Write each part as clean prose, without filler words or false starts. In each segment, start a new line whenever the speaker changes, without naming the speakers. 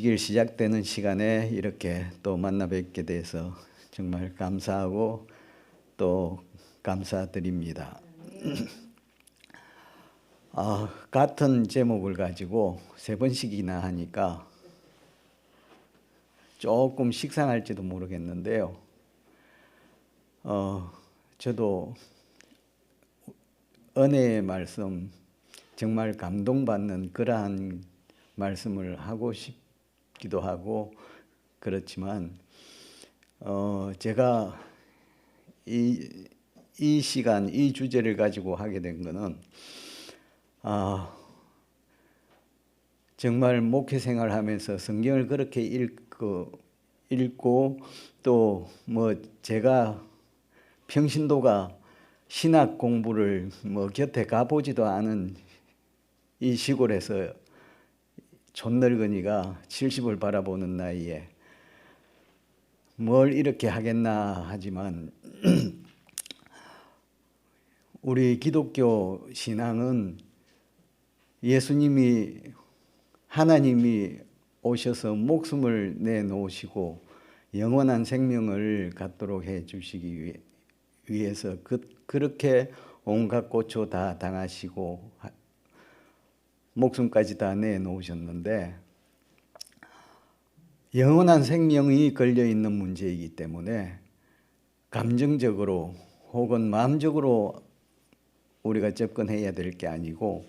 일 시작되는 시간에 이렇게 또 만나 뵙게 돼서 정말 감사하고 또 감사드립니다. 같은 제목을 가지고 세 번씩이나 하니까 조금 식상할지도 모르겠는데요. 저도 은혜의 말씀, 정말 감동받는 그러한 말씀을 하고 싶기도 하고 그렇지만 제가 이 시간, 이 주제를 가지고 하게 된 것은 정말 목회 생활하면서 성경을 그렇게 읽고 또 뭐 제가 평신도가 신학 공부를 뭐 곁에 가보지도 않은 이 시골에서 촌늙은이가 70을 바라보는 나이에 뭘 이렇게 하겠나 하지만 우리 기독교 신앙은 예수님이 하나님이 오셔서 목숨을 내놓으시고 영원한 생명을 갖도록 해 주시기 위해서 그렇게 온갖 고초 다 당하시고 목숨까지 다 내놓으셨는데 영원한 생명이 걸려있는 문제이기 때문에 감정적으로 혹은 마음적으로 우리가 접근해야 될 게 아니고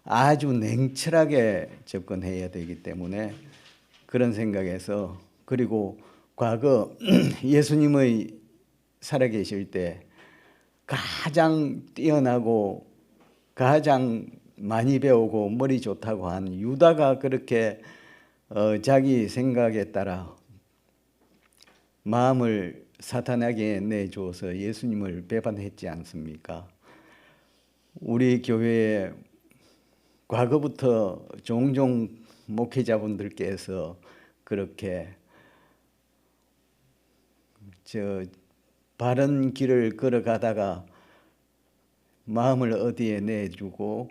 아주 냉철하게 접근해야 되기 때문에 그런 생각에서, 그리고 과거 예수님의 살아계실 때 가장 뛰어나고 가장 많이 배우고 머리 좋다고 한 유다가 그렇게 자기 생각에 따라 마음을 사탄에게 내주어서 예수님을 배반했지 않습니까? 우리 교회에 과거부터 종종 목회자분들께서 그렇게 바른 길을 걸어가다가 마음을 어디에 내주고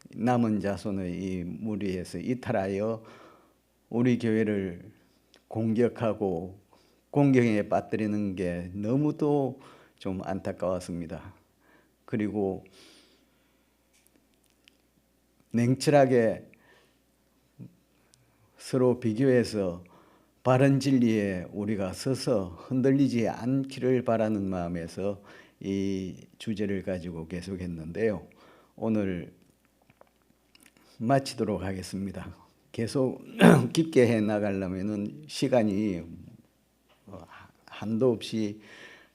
남은 자손의 이 무리에서 이탈하여 우리 교회를 공격하고 공경에 빠뜨리는 게 너무도 좀 안타까웠습니다. 그리고 냉철하게 서로 비교해서 바른 진리에 우리가 서서 흔들리지 않기를 바라는 마음에서 이 주제를 가지고 계속했는데요. 오늘 마치도록 하겠습니다. 계속 깊게 해 나가려면 시간이 한도 없이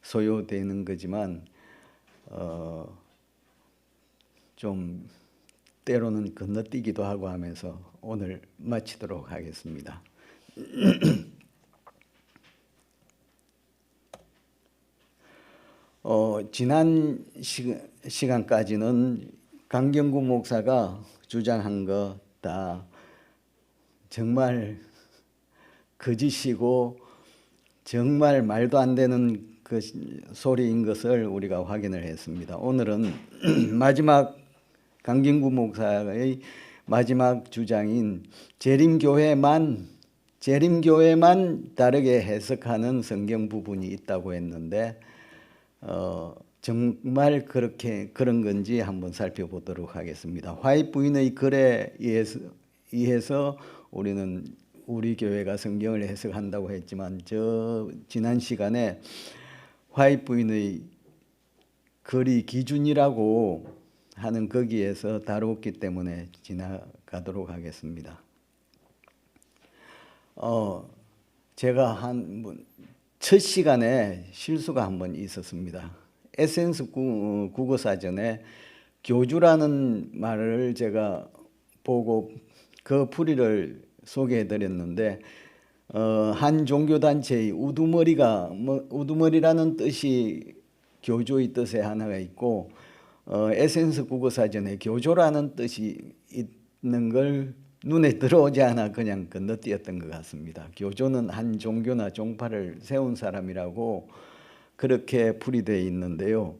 소요되는 거지만 좀 때로는 건너뛰기도 하고 하면서 오늘 마치도록 하겠습니다. 지난 시간까지는 강경구 목사가 주장한 거 다 정말 거짓이고 정말 말도 안 되는 그 소리인 것을 우리가 확인을 했습니다. 오늘은 마지막 강경구 목사의 마지막 주장인 재림교회만 다르게 해석하는 성경 부분이 있다고 했는데 정말 그런 건지 한번 살펴보도록 하겠습니다. 화이트 부인의 글에 의해서 우리는 우리 교회가 성경을 해석한다고 했지만 지난 시간에 화이트 부인의 글이 기준이라고 하는 거기에서 다루었기 때문에 지나가도록 하겠습니다. 제가 첫 시간에 실수가 한번 있었습니다. 에센스 국어사전에 교주라는 말을 제가 보고 그 풀이를 소개해 드렸는데 한 종교단체의 우두머리라는 뜻이 교주의 뜻에 하나가 있고 에센스 국어사전에 교조라는 뜻이 있는 걸 눈에 들어오지 않아 그냥 건너뛰었던 것 같습니다. 교조는 한 종교나 종파를 세운 사람이라고 그렇게 풀이되어 있는데요.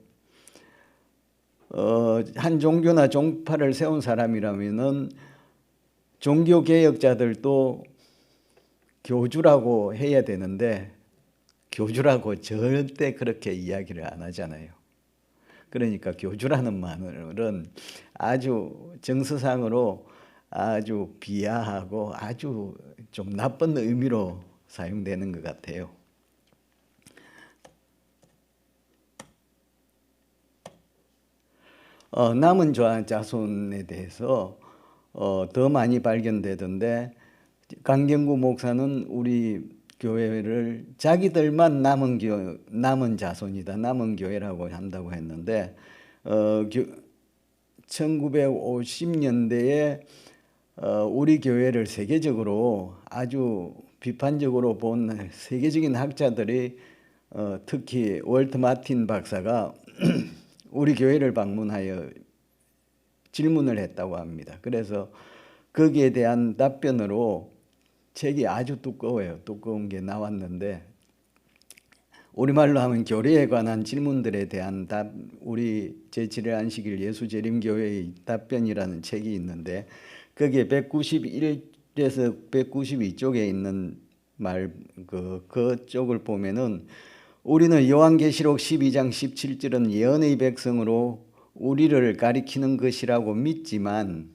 한 종교나 종파를 세운 사람이라면은 종교 개혁자들도 교주라고 해야 되는데 교주라고 절대 그렇게 이야기를 안 하잖아요. 그러니까 교주라는 말은 아주 정서상으로 아주 비하하고 아주 좀 나쁜 의미로 사용되는 것 같아요. 남은 자손에 대해서 더 많이 발견되던데, 강경구 목사는 우리 교회를 자기들만 남은 자손이다, 남은 교회라고 한다고 했는데, 1950년대에 우리 교회를 세계적으로 아주 비판적으로 본 세계적인 학자들이 특히 월트 마틴 박사가 우리 교회를 방문하여 질문을 했다고 합니다. 그래서 거기에 대한 답변으로 책이 아주 두꺼워요. 두꺼운 게 나왔는데, 우리말로 하면 교리에 관한 질문들에 대한 우리 제7회 안식일 예수재림교회의 답변이라는 책이 있는데, 거기에 191에서 192쪽에 있는 그쪽을 보면은, 우리는 요한계시록 12장 17절은 예언의 백성으로 우리를 가리키는 것이라고 믿지만,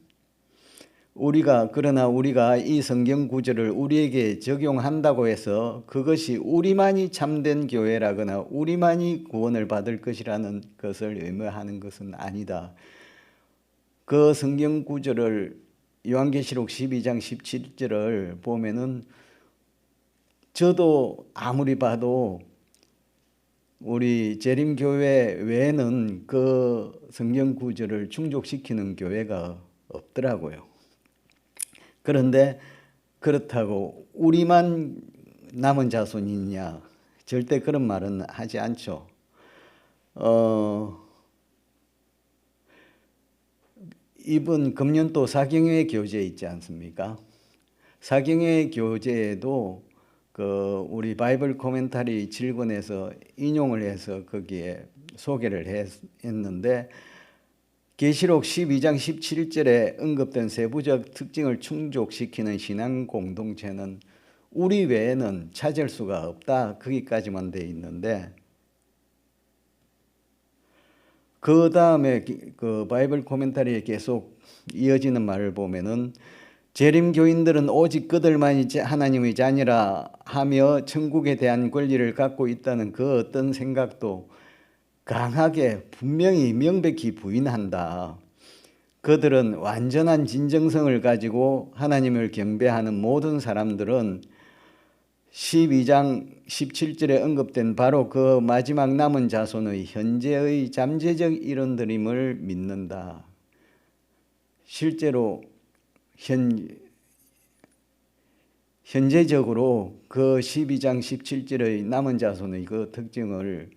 그러나 우리가 이 성경 구절을 우리에게 적용한다고 해서 그것이 우리만이 참된 교회라거나 우리만이 구원을 받을 것이라는 것을 의미하는 것은 아니다. 그 성경 구절을 요한계시록 12장 17절을 보면은 저도 아무리 봐도 우리 재림교회 외에는 그 성경 구절을 충족시키는 교회가 없더라고요. 그런데 그렇다고 우리만 남은 자손이냐, 절대 그런 말은 하지 않죠. 이번 금년도 사경회 교재 있지 않습니까? 사경회 교재에도 우리 바이블 코멘터리 7권에서 인용을 해서 거기에 소개를 했는데, 계시록 12장 17절에 언급된 세부적 특징을 충족시키는 신앙 공동체는 우리 외에는 찾을 수가 없다, 거기까지만 돼 있는데, 그 다음에 그 바이블 코멘터리에 계속 이어지는 말을 보면은, 재림교인들은 오직 그들만이 하나님의 자녀라 하며 천국에 대한 권리를 갖고 있다는 그 어떤 생각도 강하게 분명히 명백히 부인한다. 그들은 완전한 진정성을 가지고 하나님을 경배하는 모든 사람들은 12장 17절에 언급된 바로 그 마지막 남은 자손의 현재의 잠재적 일원들임을 믿는다. 실제로 현재적으로 그 12장 17절의 남은 자손의 그 특징을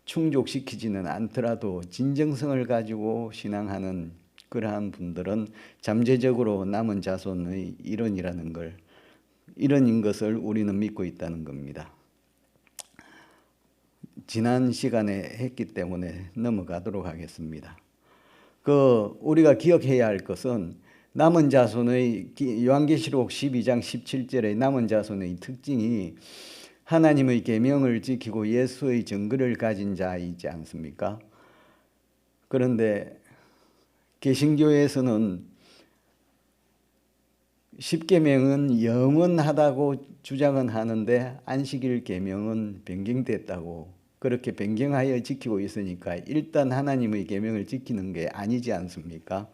충족시키지는 않더라도 진정성을 가지고 신앙하는 그러한 분들은 잠재적으로 남은 자손의 일원인 것을 우리는 믿고 있다는 겁니다. 지난 시간에 했기 때문에 넘어가도록 하겠습니다. 우리가 기억해야 할 것은 남은 자손의 요한계시록 12장 17절의 남은 자손의 특징이 하나님의 계명을 지키고 예수의 증거를 가진 자이지 않습니까? 그런데 개신교에서는 십계명은 영원하다고 주장은 하는데 안식일 계명은 변경됐다고, 그렇게 변경하여 지키고 있으니까 일단 하나님의 계명을 지키는 게 아니지 않습니까?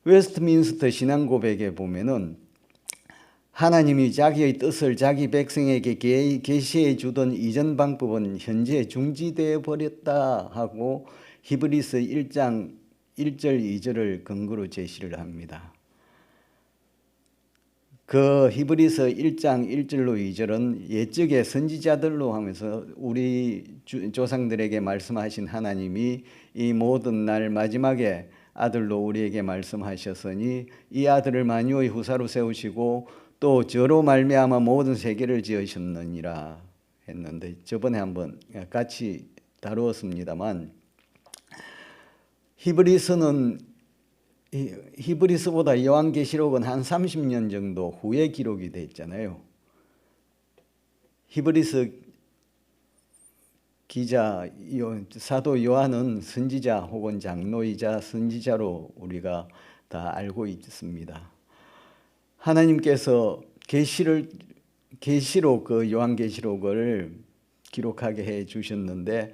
웨스트민스터 신앙고백에 보면은 하나님이 자기의 뜻을 자기 백성에게 계시해 주던 이전 방법은 현재 중지되어 버렸다 하고 히브리서 1장 1절 2절을 근거로 제시를 합니다. 그 히브리서 1장 1절로 2절은 옛적의 선지자들로 하면서 우리 조상들에게 말씀하신 하나님이 이 모든 날 마지막에 아들로 우리에게 말씀하셨으니 이 아들을 만유의 후사로 세우시고 또 저로 말미암아 모든 세계를 지으셨느니라 했는데, 저번에 한번 같이 다루었습니다만, 히브리서는 히브리서보다 요한계시록은 한 30년 정도 후에 기록이 돼 있잖아요. 히브리서 기자 사도 요한은 선지자 혹은 장로이자 선지자로 우리가 다 알고 있습니다. 하나님께서 계시록 그 요한계시록을 기록하게 해 주셨는데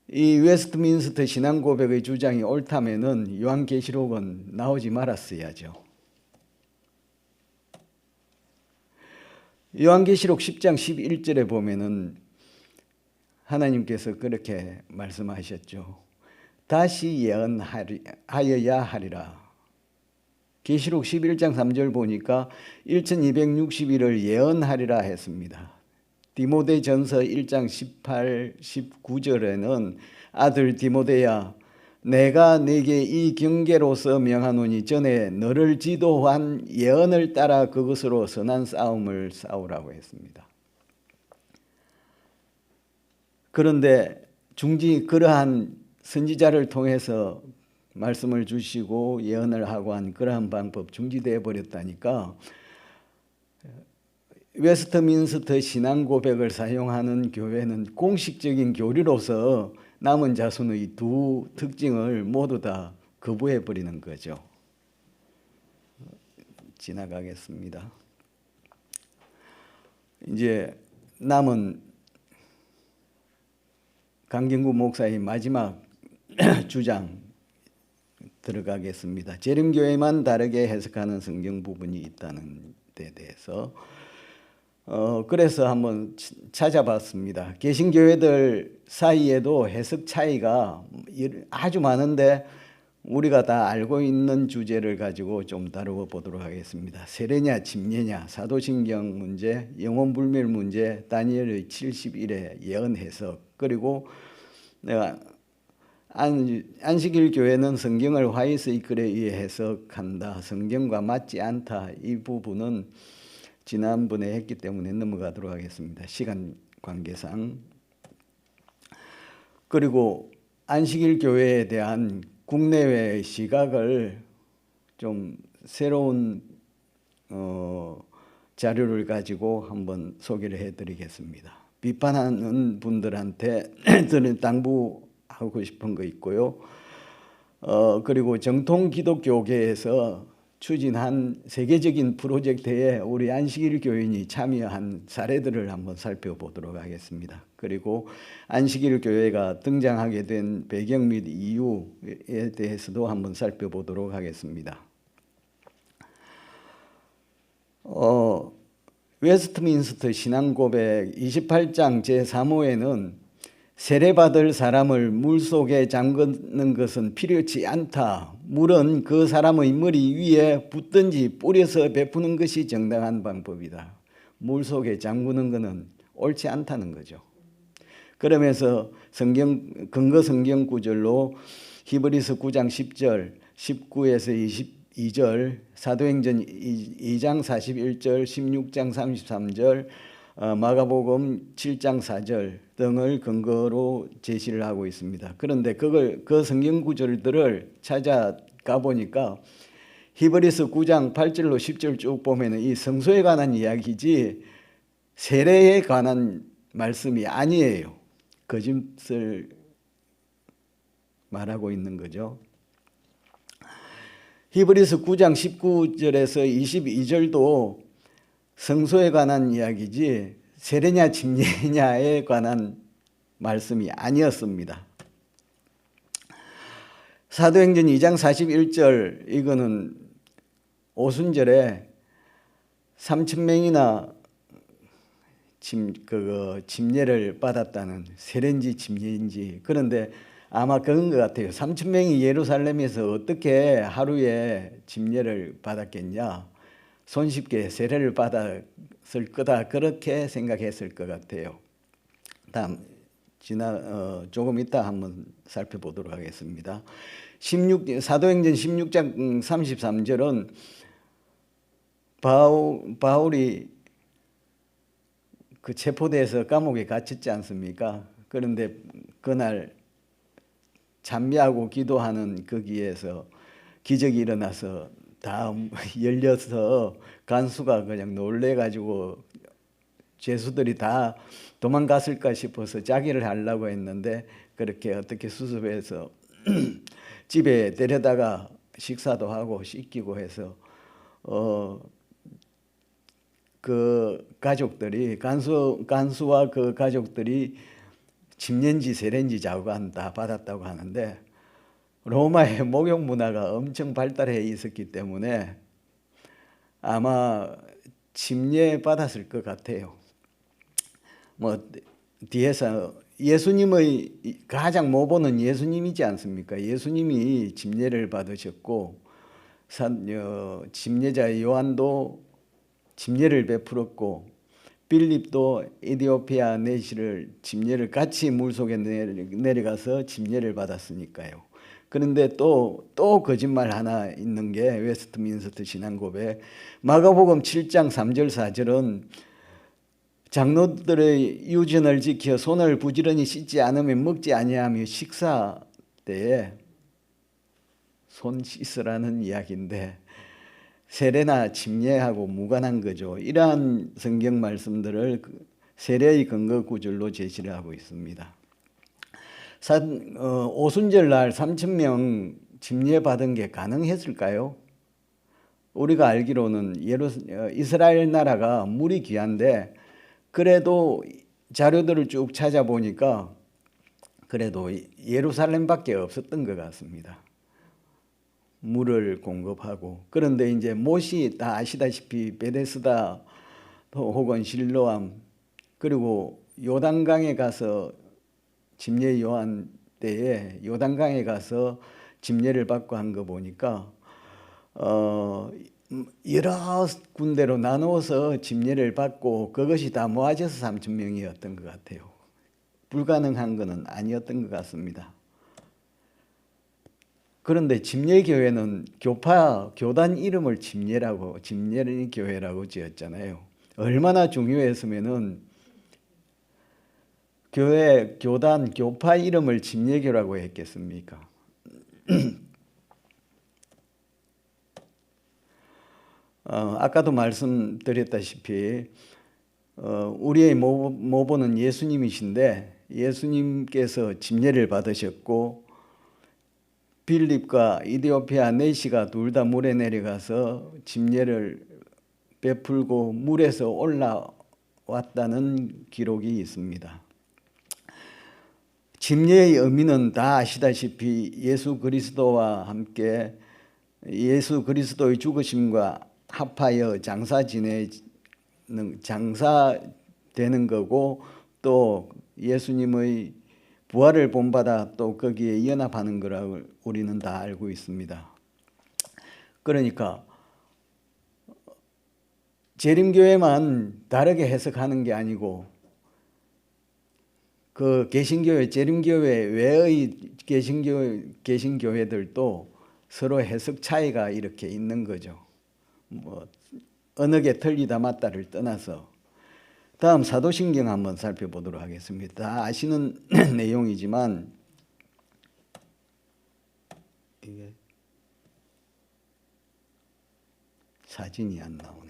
이 웨스트민스터 신앙 고백의 주장이 옳다면은 요한계시록은 나오지 말았어야죠. 요한계시록 10장 11절에 보면은 하나님께서 그렇게 말씀하셨죠. 다시 예언하여야 하리라. 계시록 11장 3절 보니까 1260일을 예언하리라 했습니다. 디모데전서 1장 18, 19절에는 아들 디모데야 내가 네게 이 경계로서 명하노니 전에 너를 지도한 예언을 따라 그것으로 선한 싸움을 싸우라고 했습니다. 그런데 그러한 선지자를 통해서 말씀을 주시고 예언을 하고 한 그러한 방법 중지되어 버렸다니까 웨스트민스터 신앙 고백을 사용하는 교회는 공식적인 교리로서 남은 자손의 두 특징을 모두 다 거부해 버리는 거죠. 지나가겠습니다. 이제 남은 강경구 목사의 마지막 주장 들어가겠습니다. 재림교회만 다르게 해석하는 성경 부분이 있다는 데 대해서 그래서 한번 찾아봤습니다. 개신교회들 사이에도 해석 차이가 아주 많은데 우리가 다 알고 있는 주제를 가지고 좀 다루어 보도록 하겠습니다. 세례냐 침례냐, 사도신경 문제, 영혼불멸 문제, 다니엘의 70일의 예언 해석, 그리고 내가 안식일 교회는 성경을 화이트서클에 의해 해석한다, 성경과 맞지 않다, 이 부분은 지난번에 했기 때문에 넘어가도록 하겠습니다. 시간 관계상. 그리고 안식일 교회에 대한 국내외의 시각을 좀 새로운 자료를 가지고 한번 소개를 해드리겠습니다. 비판하는 분들한테 저는 당부하고 싶은 거 있고요. 그리고 정통 기독교계에서 추진한 세계적인 프로젝트에 우리 안식일 교인이 참여한 사례들을 한번 살펴보도록 하겠습니다. 그리고 안식일 교회가 등장하게 된 배경 및 이유에 대해서도 한번 살펴보도록 하겠습니다. 웨스트민스터 신앙고백 28장 제3호에는 세례받을 사람을 물속에 잠그는 것은 필요치 않다. 물은 그 사람의 머리 위에 붓든지 뿌려서 베푸는 것이 정당한 방법이다. 물속에 잠그는 것은 옳지 않다는 거죠. 그러면서 근거 성경 구절로 히브리서 9장 10절, 19에서 22절, 사도행전 2장 41절, 16장 33절, 마가복음 7장 4절 등을 근거로 제시를 하고 있습니다. 그런데 그 성경 구절들을 찾아가 보니까 히브리서 9장 8절로 10절 쭉 보면 이 성소에 관한 이야기지 세례에 관한 말씀이 아니에요. 거짓을 말하고 있는 거죠. 히브리서 9장 19절에서 22절도 성소에 관한 이야기지 세례냐 침례냐에 관한 말씀이 아니었습니다. 사도행전 2장 41절 이거는 오순절에 3,000명이나 침례를 받았다는 세례인지 침례인지, 그런데 아마 그런 것 같아요. 3,000명이 예루살렘에서 어떻게 하루에 침례를 받았겠냐, 손쉽게 세례를 받았을 거다, 그렇게 생각했을 것 같아요. 다음 조금 이따 한번 살펴보도록 하겠습니다. 사도행전 16장 33절은 바울이 그 체포돼서 감옥에 갇혔지 않습니까? 그런데 그날 찬미하고 기도하는 거기에서 기적이 일어나서 다 열려서 간수가 그냥 놀래가지고 죄수들이 다 도망갔을까 싶어서 자기를 하려고 했는데 그렇게 어떻게 수습해서 집에 데려다가 식사도 하고 씻기고 해서 그 가족들이 간수와 그 가족들이 침례인지 세례인지 자관 다 받았다고 하는데 로마의 목욕 문화가 엄청 발달해 있었기 때문에 아마 침례 받았을 것 같아요. 뭐 뒤에서 예수님의 가장 모보는 예수님이지 않습니까? 예수님이 침례를 받으셨고 침례자 요한도 침례를 베풀었고 빌립도 에디오피아 내시를 침례를 같이 물속에 내려가서 침례를 받았으니까요. 그런데 또 거짓말 하나 있는 게 웨스트민스터 신앙고백 마가복음 7장 3절 4절은 장로들의 유전을 지켜 손을 부지런히 씻지 않으면 먹지 아니하며 식사 때에 손 씻으라는 이야기인데 세례나 침례하고 무관한 거죠. 이러한 성경 말씀들을 세례의 근거 구절로 제시를 하고 있습니다. 오순절 날 3,000명 침례 받은 게 가능했을까요? 우리가 알기로는 이스라엘 나라가 물이 귀한데 그래도 자료들을 쭉 찾아보니까 그래도 예루살렘밖에 없었던 것 같습니다. 물을 공급하고. 그런데 이제 못이 다 아시다시피 베데스다 혹은 실로암 그리고 요단강에 가서 침례 요한 때에 요단강에 가서 침례를 받고 한 거 보니까 여러 군데로 나누어서 침례를 받고 그것이 다 모아져서 3,000명이었던 것 같아요. 불가능한 것은 아니었던 것 같습니다. 그런데 침례교회는 교단 이름을 침례 교회라고 지었잖아요. 얼마나 중요했으면은 교회, 교단, 교파 이름을 침례교라고 했겠습니까? 아까도 말씀드렸다시피 우리의 모보는 예수님이신데 예수님께서 침례를 받으셨고 빌립과 이디오피아 내시가 둘 다 물에 내려가서 침례를 베풀고 물에서 올라왔다는 기록이 있습니다. 침례의 의미는 다 아시다시피 예수 그리스도와 함께 예수 그리스도의 죽으심과 합하여 장사되는 거고 또 예수님의 부활을 본받아 또 거기에 연합하는 거라고 우리는 다 알고 있습니다. 그러니까 재림교회만 다르게 해석하는 게 아니고 그 개신교회, 재림교회 외의 개신교회들도 서로 해석 차이가 이렇게 있는 거죠. 뭐 어느 게 틀리다 맞다를 떠나서 다음 사도신경 한번 살펴보도록 하겠습니다. 다 아시는 내용이지만 이게 사진이 안 나오네.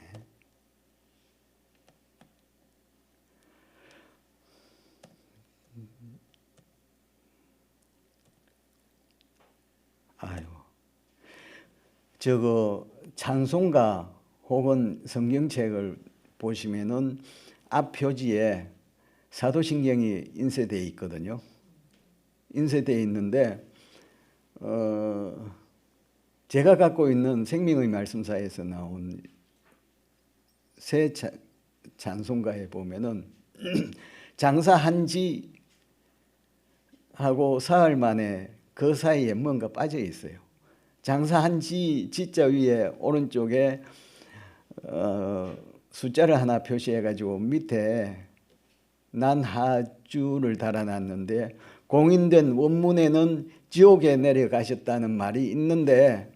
아유, 저거 찬송가 혹은 성경책을 보시면은 앞 표지에 사도신경이 인쇄되어 있거든요. 인쇄되어 있는데 제가 갖고 있는 생명의 말씀사에서 나온 새 찬송가에 보면은 장사한 지 하고 사흘 만에 그 사이에 뭔가 빠져 있어요. 장사한 지자 위에 오른쪽에 숫자를 하나 표시해 가지고 밑에 난하주를 달아놨는데 공인된 원문에는 지옥에 내려가셨다는 말이 있는데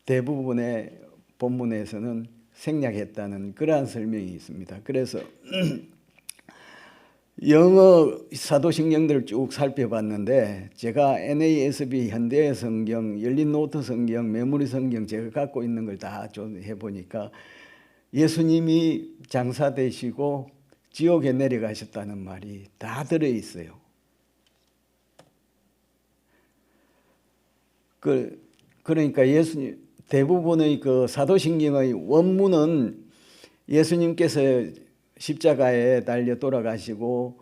대부분의 본문에서는 생략했다는 그러한 설명이 있습니다. 그래서 영어 사도신경들을 쭉 살펴봤는데 제가 NASB 현대 성경, 열린 노트 성경, 메모리 성경 제가 갖고 있는 걸 다 좀 해보니까 예수님이 장사되시고 지옥에 내려가셨다는 말이 다 들어있어요. 그러니까 예수님 대부분의 그 사도신경의 원문은 예수님께서 십자가에 달려 돌아가시고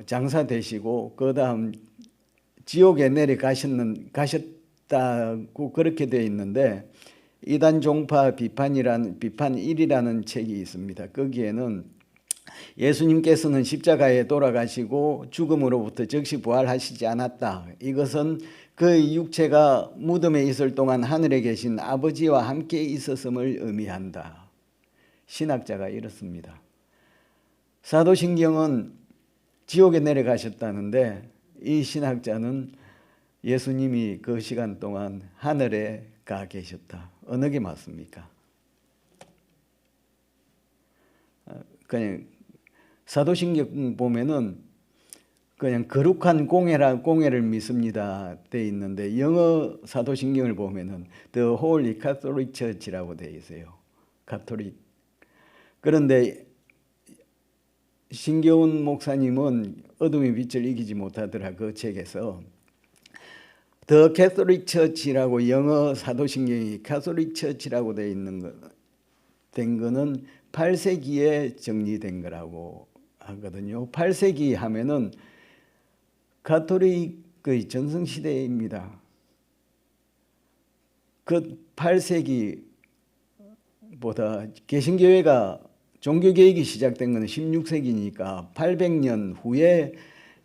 장사되시고 그 다음 지옥에 가셨다고 그렇게 되어 있는데 이단 종파 비판 1이라는 책이 있습니다. 거기에는 예수님께서는 십자가에 돌아가시고 죽음으로부터 즉시 부활하시지 않았다. 이것은 그의 육체가 무덤에 있을 동안 하늘에 계신 아버지와 함께 있었음을 의미한다. 신학자가 이렇습니다. 사도신경은 지옥에 내려가셨다는데 이 신학자는 예수님이 그 시간 동안 하늘에 가 계셨다. 어느 게 맞습니까? 그냥 사도신경 보면은 그냥 거룩한 공예를 믿습니다 돼 있는데 영어 사도신경을 보면은 The Holy Catholic Church라고 돼 있어요. 가톨릭. 그런데 신교훈 목사님은 어둠의 빛을 이기지 못하더라 그 책에서 The Catholic Church라고 영어 사도신경이 Catholic Church라고 돼 있는 된 거는 8세기에 정리된 거라고 하거든요. 8세기 하면은 가톨릭의 전성시대입니다. 그 8세기보다 개신교회가 종교개혁이 시작된 것은 16세기니까 800년 후에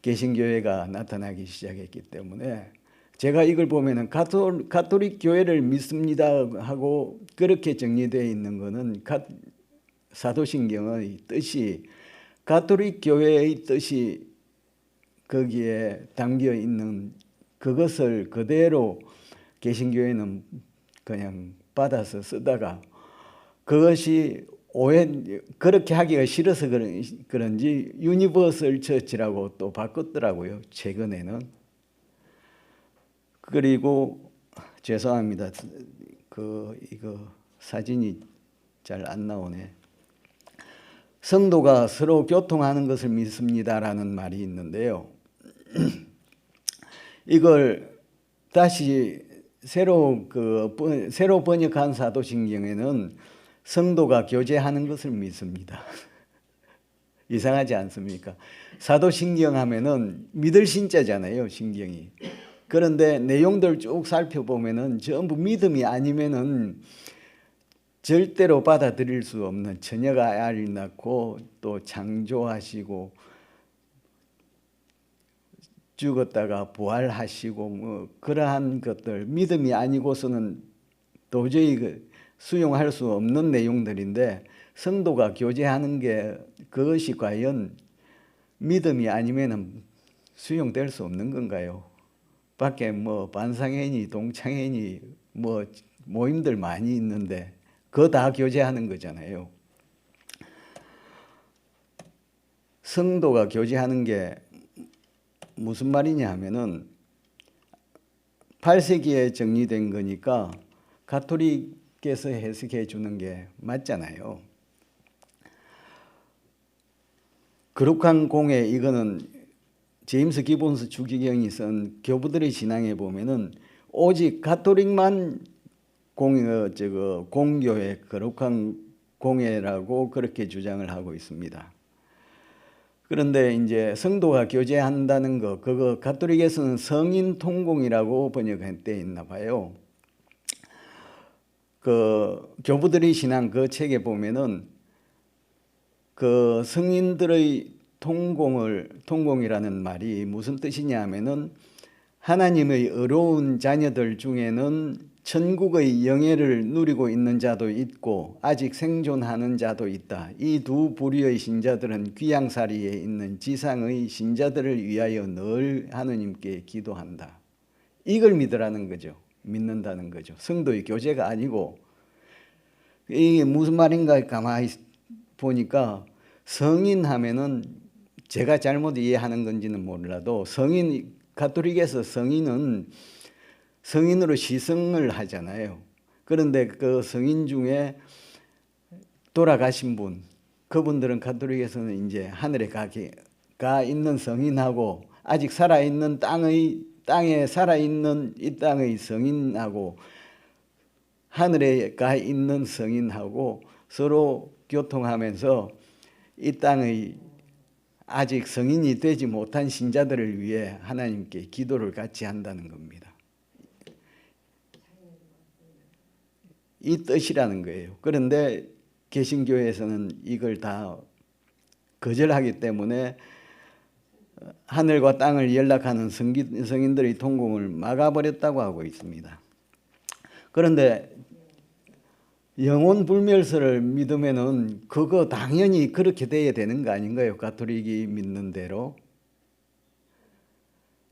개신교회가 나타나기 시작했기 때문에 제가 이걸 보면은 가톨릭 교회를 믿습니다 하고 그렇게 정리되어 있는 것은 사도신경의 뜻이 가톨릭 교회의 뜻이 거기에 담겨 있는 그것을 그대로 개신교회는 그냥 받아서 쓰다가 그것이 그렇게 하기가 싫어서 그런지 유니버설 처치라고 또 바꿨더라고요. 최근에는. 그리고 죄송합니다. 이거 사진이 잘 안 나오네. 성도가 서로 교통하는 것을 믿습니다라는 말이 있는데요. 이걸 다시 새로 번역한 사도신경에는 성도가 교제하는 것을 믿습니다. 이상하지 않습니까? 사도신경 하면은 믿을 신자잖아요, 신경이. 그런데 내용들 쭉 살펴보면은 전부 믿음이 아니면은 절대로 받아들일 수 없는 처녀가 아이를 낳고 또 창조하시고 죽었다가 부활하시고 뭐 그러한 것들 믿음이 아니고서는 도저히 수용할 수 없는 내용들인데 성도가 교제하는 게 그것이 과연 믿음이 아니면은 수용될 수 없는 건가요? 밖에 뭐 반상회니 동창회니 뭐 모임들 많이 있는데 그거 다 교제하는 거잖아요. 성도가 교제하는 게 무슨 말이냐 하면은 8세기에 정리된 거니까 가톨릭께서 해석해 주는 게 맞잖아요. 거룩한 공예 이거는 제임스 기본스 주기경이 쓴 교부들의 신앙에 보면은 오직 가톨릭만 공교의 거룩한 공예라고 그렇게 주장을 하고 있습니다. 그런데 이제 성도가 교제한다는 그거 가톨릭에서는 성인 통공이라고 번역돼 있나 봐요. 그 교부들의 신앙 그 책에 보면은 그 성인들의 통공이라는 말이 무슨 뜻이냐 하면은 하나님의 의로운 자녀들 중에는 천국의 영예를 누리고 있는 자도 있고 아직 생존하는 자도 있다. 이 두 부류의 신자들은 귀양살이에 있는 지상의 신자들을 위하여 늘 하느님께 기도한다. 이걸 믿으라는 거죠. 믿는다는 거죠. 성도의 교제가 아니고 이게 무슨 말인가 가만히 보니까 성인 하면은 제가 잘못 이해하는 건지는 몰라도 가톨릭에서 성인으로 시승을 하잖아요. 그런데 그 성인 중에 돌아가신 분, 그분들은 가톨릭에서는 이제 하늘에 가 있는 성인하고 아직 살아있는 땅에 살아있는 이 땅의 성인하고 하늘에 가 있는 성인하고 서로 교통하면서 이 땅의 아직 성인이 되지 못한 신자들을 위해 하나님께 기도를 같이 한다는 겁니다. 이 뜻이라는 거예요. 그런데 개신교에서는 이걸 다 거절하기 때문에 하늘과 땅을 연락하는 성인들의 통공을 막아버렸다고 하고 있습니다. 그런데 영혼 불멸설을 믿으면은 그거 당연히 그렇게 돼야 되는 거 아닌가요? 가톨릭이 믿는 대로.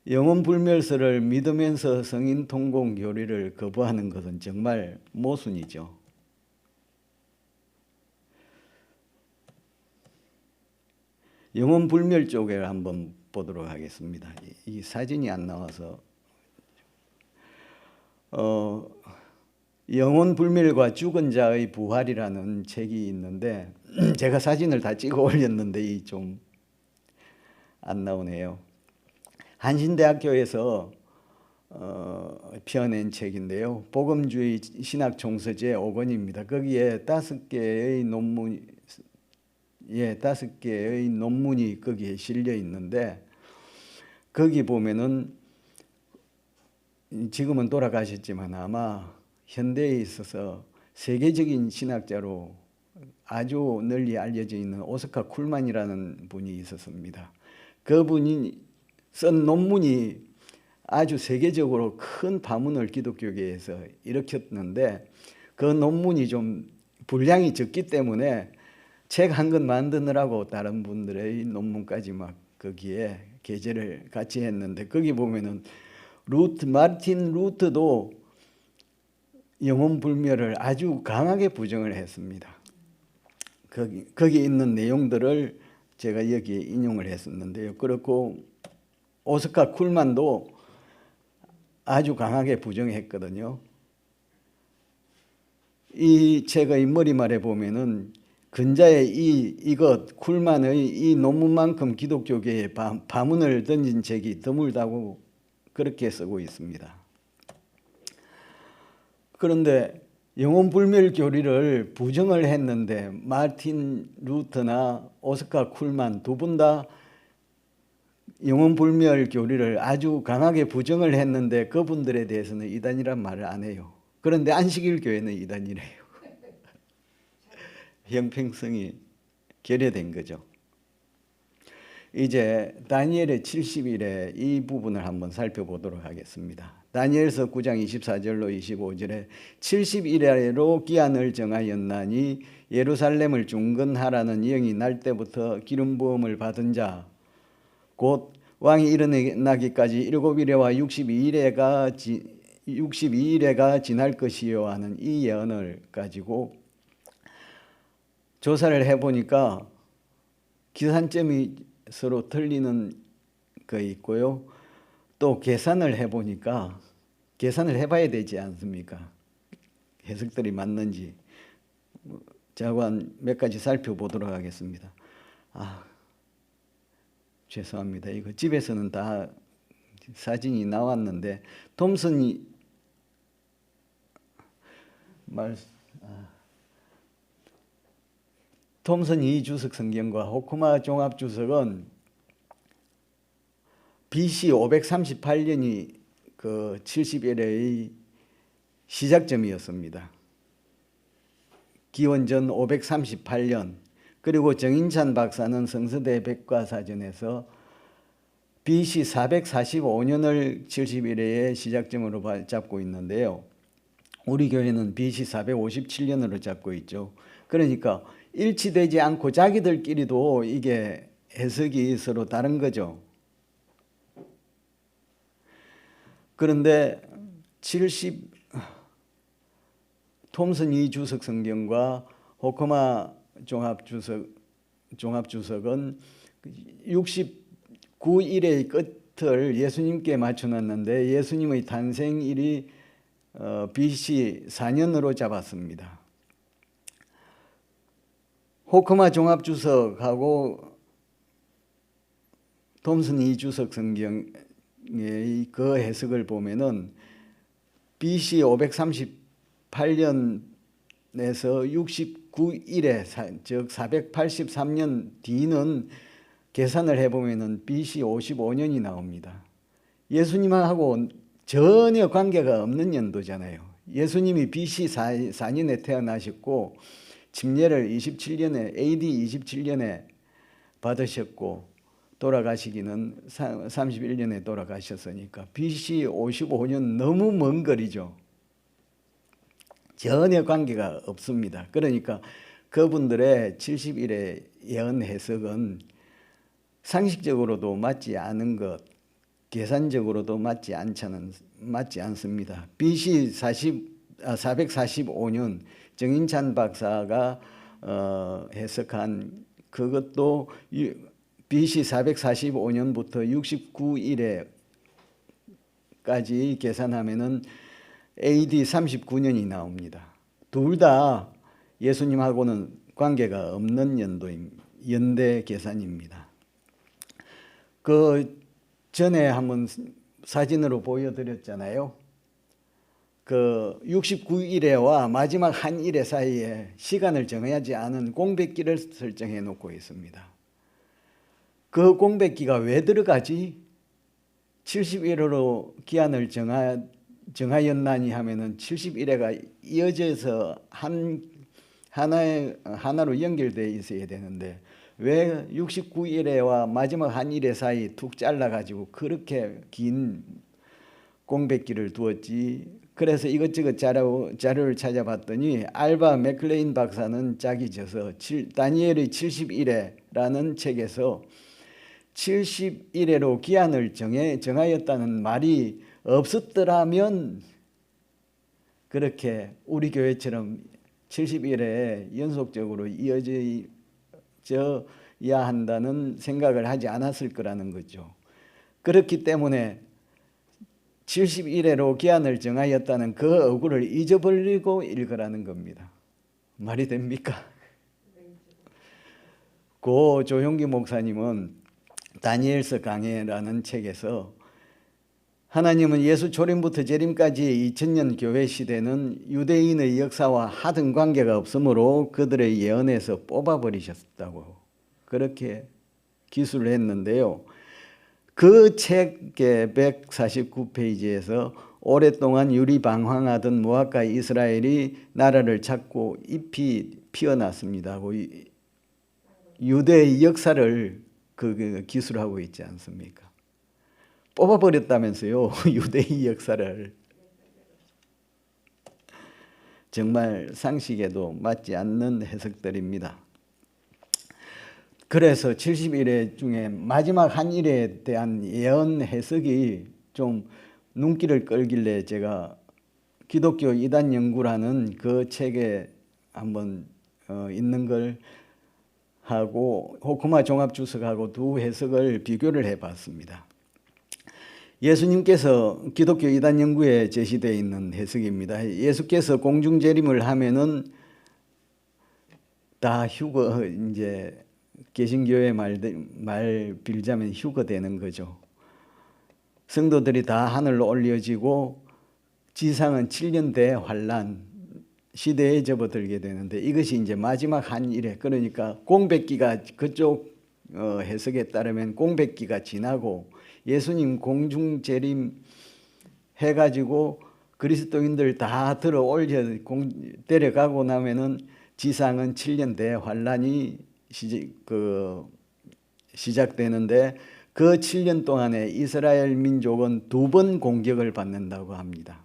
영혼 불멸설을 믿으면서 성인 통공 교리를 거부하는 것은 정말 모순이죠. 영혼 불멸 쪽을 한번 보도록 하겠습니다. 이 사진이 안 나와서 영혼 불멸과 죽은 자의 부활이라는 책이 있는데 제가 사진을 다 찍어 올렸는데 좀 안 나오네요. 한신대학교에서 펴낸 책인데요. 복음주의 신학 총서제 5권입니다. 거기에 5개의 논문이 거기에 실려 있는데 거기 보면은 지금은 돌아가셨지만 아마 현대에 있어서 세계적인 신학자로 아주 널리 알려져 있는 오스카 쿨만이라는 분이 있었습니다. 그분이 쓴 논문이 아주 세계적으로 큰 파문을 기독교계에서 일으켰는데 그 논문이 좀 분량이 적기 때문에 책 한 권 만드느라고 다른 분들의 논문까지 막 거기에 게재를 같이 했는데 거기 보면은 마르틴 루터도 영혼 불멸을 아주 강하게 부정을 했습니다. 거기 있는 내용들을 제가 여기에 인용을 했었는데요. 그렇고 오스카 쿨만도 아주 강하게 부정했거든요. 이 책의 머리말에 보면은 근자의 이것 쿨만의 이 논문만큼 기독교계에 파문을 던진 책이 드물다고 그렇게 쓰고 있습니다. 그런데 영혼 불멸 교리를 부정을 했는데 마르틴 루터나 오스카 쿨만 두 분 다 영혼 불멸 교리를 아주 강하게 부정을 했는데 그분들에 대해서는 이단이란 말을 안 해요. 그런데 안식일 교회는 이단이래요. 형평성이 결여된 거죠. 이제 다니엘의 70일에 이 부분을 한번 살펴보도록 하겠습니다. 다니엘서 9장 24절로 25절에 70일에로 기한을 정하였나니 예루살렘을 중건하라는 영이 날 때부터 기름 부음을 받은 자 곧 왕이 일어나기까지 7일에와 62일에가 지날 것이요 하는 이 예언을 가지고 조사를 해보니까 기산점이 서로 틀리는 거 있고요. 또 계산을 해보니까 계산을 해봐야 되지 않습니까? 해석들이 맞는지 자관 몇 가지 살펴보도록 하겠습니다. 죄송합니다. 이거 집에서는 다 사진이 나왔는데 톰슨 이주석 성경과 호쿠마 종합 주석은 BC 538년이 그 70일의 시작점이었습니다. 기원전 538년. 그리고 정인찬 박사는 성서대 백과사전에서 BC 445년을 70일의 시작점으로 잡고 있는데요. 우리 교회는 BC 457년으로 잡고 있죠. 그러니까 일치되지 않고 자기들끼리도 이게 해석이 서로 다른 거죠. 그런데 톰슨 이주석 성경과 호커마 종합주석은 69일의 끝을 예수님께 맞춰놨는데 예수님의 탄생일이 BC 4년으로 잡았습니다. 호크마 종합주석하고 톰슨 이주석 성경의 그 해석을 보면은 BC 538년에서 69일에 즉 483년 뒤는 계산을 해보면은 BC 55년이 나옵니다. 예수님하고 전혀 관계가 없는 연도잖아요. 예수님이 BC 4년에 태어나셨고 침례를 27년에 AD 27년에 받으셨고 돌아가시기는 31년에 돌아가셨으니까 BC 55년 너무 먼 거리죠. 전혀 관계가 없습니다. 그러니까 그분들의 70일의 예언 해석은 상식적으로도 맞지 않은 것, 계산적으로도 맞지 않습니다. BC 445년 정인찬 박사가 해석한 그것도 BC 445년부터 69일에까지 계산하면은 AD 39년이 나옵니다. 둘 다 예수님하고는 관계가 없는 연대 계산입니다. 그 전에 한번 사진으로 보여드렸잖아요. 그 69일에와 마지막 한 일의 사이에 시간을 정하지 않은 공백기를 설정해 놓고 있습니다. 그 공백기가 왜 들어가지? 70일으로 기한을 정하였나니 하면은 71회가 이어져서 하나로 연결되어 있어야 되는데 왜 69일에와 마지막 한 일의 사이 툭 잘라가지고 그렇게 긴 공백기를 두었지? 그래서 이것저것 자료를 찾아봤더니 알바 맥클레인 박사는 짝이 져서 다니엘의 70일에라는 책에서 70일에로 기한을 정하였다는 말이 없었더라면 그렇게 우리 교회처럼 70일에 연속적으로 이어져야 한다는 생각을 하지 않았을 거라는 거죠. 그렇기 때문에 70일에로 기한을 정하였다는 그 어구를 잊어버리고 읽으라는 겁니다. 말이 됩니까? 고 조용기 목사님은 다니엘서 강해라는 책에서 하나님은 예수 초림부터 재림까지의 2000년 교회 시대는 유대인의 역사와 하등 관계가 없으므로 그들의 예언에서 뽑아버리셨다고 그렇게 기술을 했는데요. 그 책의 149페이지에서 오랫동안 유리방황하던 모압과 이스라엘이 나라를 찾고 잎이 피어났습니다. 유대의 역사를 그 기술하고 있지 않습니까? 뽑아버렸다면서요. 유대의 역사를. 정말 상식에도 맞지 않는 해석들입니다. 그래서 70일의 중에 마지막 한 일에 대한 예언 해석이 좀 눈길을 끌길래 제가 기독교 이단 연구라는 그 책에 한번 있는 걸 하고 호크마 종합주석하고 두 해석을 비교를 해봤습니다. 예수님께서 기독교 이단 연구에 제시되어 있는 해석입니다. 예수께서 공중재림을 하면은 다 휴거, 이제 개신교의 말 빌자면 휴거 되는 거죠. 성도들이 다 하늘로 올려지고 지상은 7년 대환란 시대에 접어들게 되는데 이것이 이제 마지막 한 일에 그러니까 공백기가 그쪽 해석에 따르면 공백기가 지나고 예수님 공중 재림 해가지고 그리스도인들 다 들어 올려 데려가고 나면은 지상은 7년 대환란이 시작되는데 그 7년 동안에 이스라엘 민족은 2번 공격을 받는다고 합니다.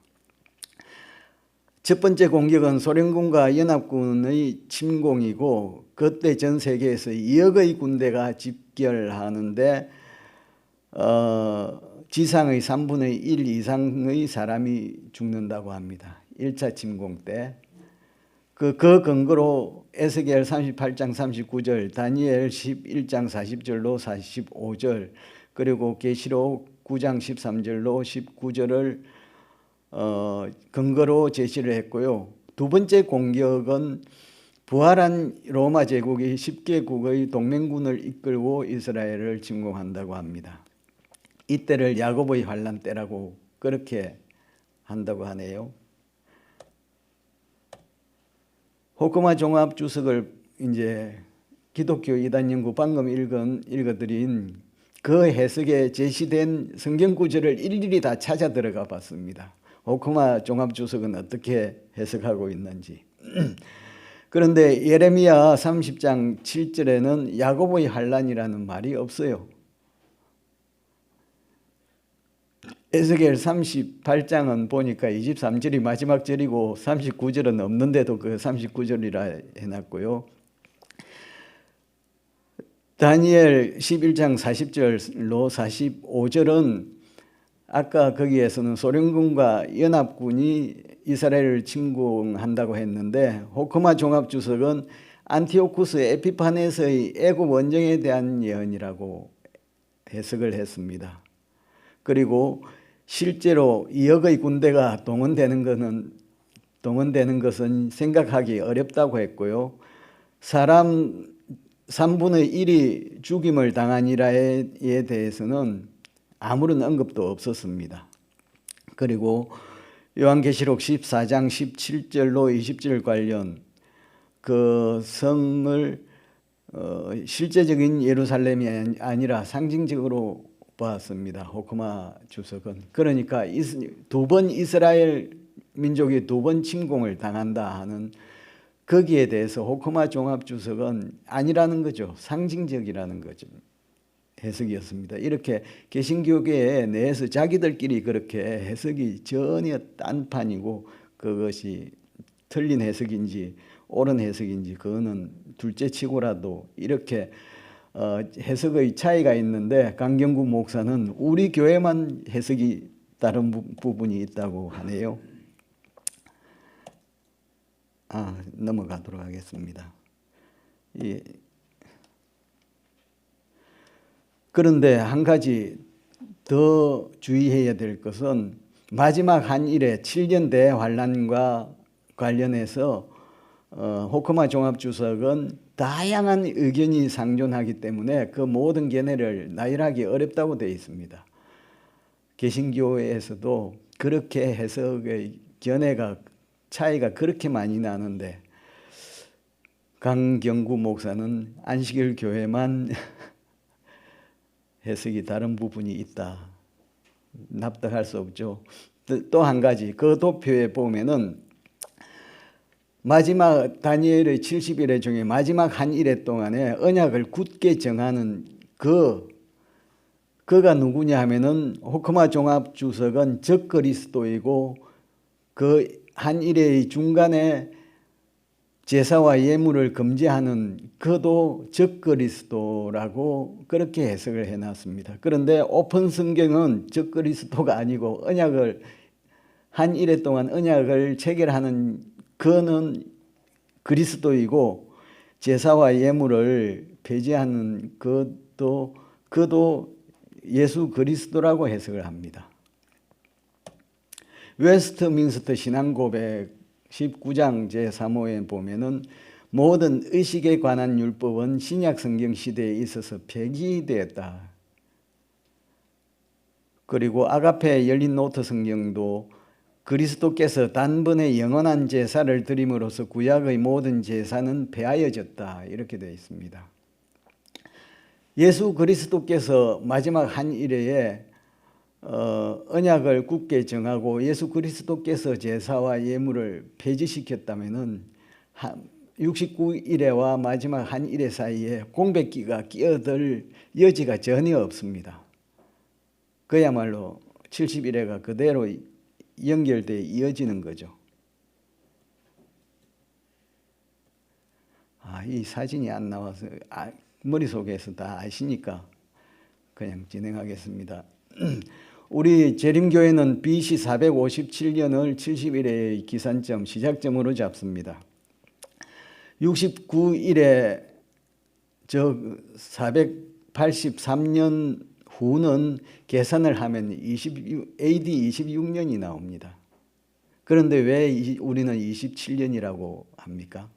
첫 번째 공격은 소련군과 연합군의 침공이고 그때 전 세계에서 2억의 군대가 집결하는데 지상의 3분의 1 이상의 사람이 죽는다고 합니다. 1차 침공 때. 그 근거로 에스겔 38장 39절, 다니엘 11장 40절로 45절, 그리고 계시록 9장 13절로 19절을 근거로 제시를 했고요. 두 번째 공격은 부활한 로마 제국이 10개국의 동맹군을 이끌고 이스라엘을 침공한다고 합니다. 이때를 야곱의 환란 때라고 그렇게 한다고 하네요. 호크마 종합 주석을 이제 기독교 이단 연구 방금 읽어드린 그 해석에 제시된 성경 구절을 일일이 다 찾아 들어가 봤습니다. 호크마 종합 주석은 어떻게 해석하고 있는지. 그런데 예레미야 30장 7절에는 야곱의 환란이라는 말이 없어요. 에스겔 38장은 보니까 23절이 마지막 절이고 39절은 없는데도 그 39절이라 해놨고요. 다니엘 11장 40절로 45절은 아까 거기에서는 소련군과 연합군이 이스라엘을 침공한다고 했는데 호크마 종합주석은 안티오쿠스 에피파네스의 애굽 원정에 대한 예언이라고 해석을 했습니다. 그리고 실제로 2억의 군대가 동원되는 것은 생각하기 어렵다고 했고요. 사람 3분의 1이 죽임을 당하니라에 대해서는 아무런 언급도 없었습니다. 그리고 요한계시록 14장 17절로 20절 관련 그 성을 실제적인 예루살렘이 아니라 상징적으로 봤습니다. 호크마 주석은. 그러니까 두 번 이스라엘 민족이 두 번 침공을 당한다 하는 거기에 대해서 호크마 종합 주석은 아니라는 거죠. 상징적이라는 거죠. 해석이었습니다. 이렇게 개신교계 내에서 자기들끼리 그렇게 해석이 전혀 딴판이고 그것이 틀린 해석인지 옳은 해석인지 그거는 둘째치고라도 이렇게 해석의 차이가 있는데 강경구 목사는 우리 교회만 해석이 다른 부분이 있다고 하네요. 넘어가도록 하겠습니다. 그런데 한 가지 더 주의해야 될 것은 마지막 한일의 7년 대환란과 관련해서 호크마 종합주석은 다양한 의견이 상존하기 때문에 그 모든 견해를 나열하기 어렵다고 되어 있습니다. 개신교에서도 그렇게 해석의 견해가 차이가 그렇게 많이 나는데 강경구 목사는 안식일 교회만 해석이 다른 부분이 있다. 납득할 수 없죠. 또 한 가지 그 도표에 보면은 마지막 다니엘의 70일의 중에 마지막 한 일해 동안에 언약을 굳게 정하는 그가 누구냐 하면은 호크마 종합 주석은 적그리스도이고 그 한 일의 중간에 제사와 예물을 금지하는 그도 적그리스도라고 그렇게 해석을 해놨습니다. 그런데 오픈 성경은 적그리스도가 아니고 언약을 한 일해 동안 언약을 체결하는 그는 그리스도이고 제사와 예물을 폐지하는 그도 예수 그리스도라고 해석을 합니다. 웨스트민스터 신앙고백 19장 제3호에 보면은 모든 의식에 관한 율법은 신약 성경 시대에 있어서 폐기되었다. 그리고 아가페 열린 노트 성경도 그리스도께서 단번에 영원한 제사를 드림으로써 구약의 모든 제사는 폐하여졌다. 이렇게 되어 있습니다. 예수 그리스도께서 마지막 한 일회에 언약을 굳게 정하고 예수 그리스도께서 제사와 예물을 폐지시켰다면은 69일회와 마지막 한 일회 사이에 공백기가 끼어들 여지가 전혀 없습니다. 그야말로 70일회가 그대로 연결되어 이어지는 거죠. 이 사진이 안 나와서 머릿속에서 다 아시니까 그냥 진행하겠습니다. 우리 재림교회는 BC 457년을 70일의 기산점, 시작점으로 잡습니다. 69일에 저 483년 후는 계산을 하면 AD 26년이 나옵니다. 그런데 왜 우리는 27년이라고 합니까?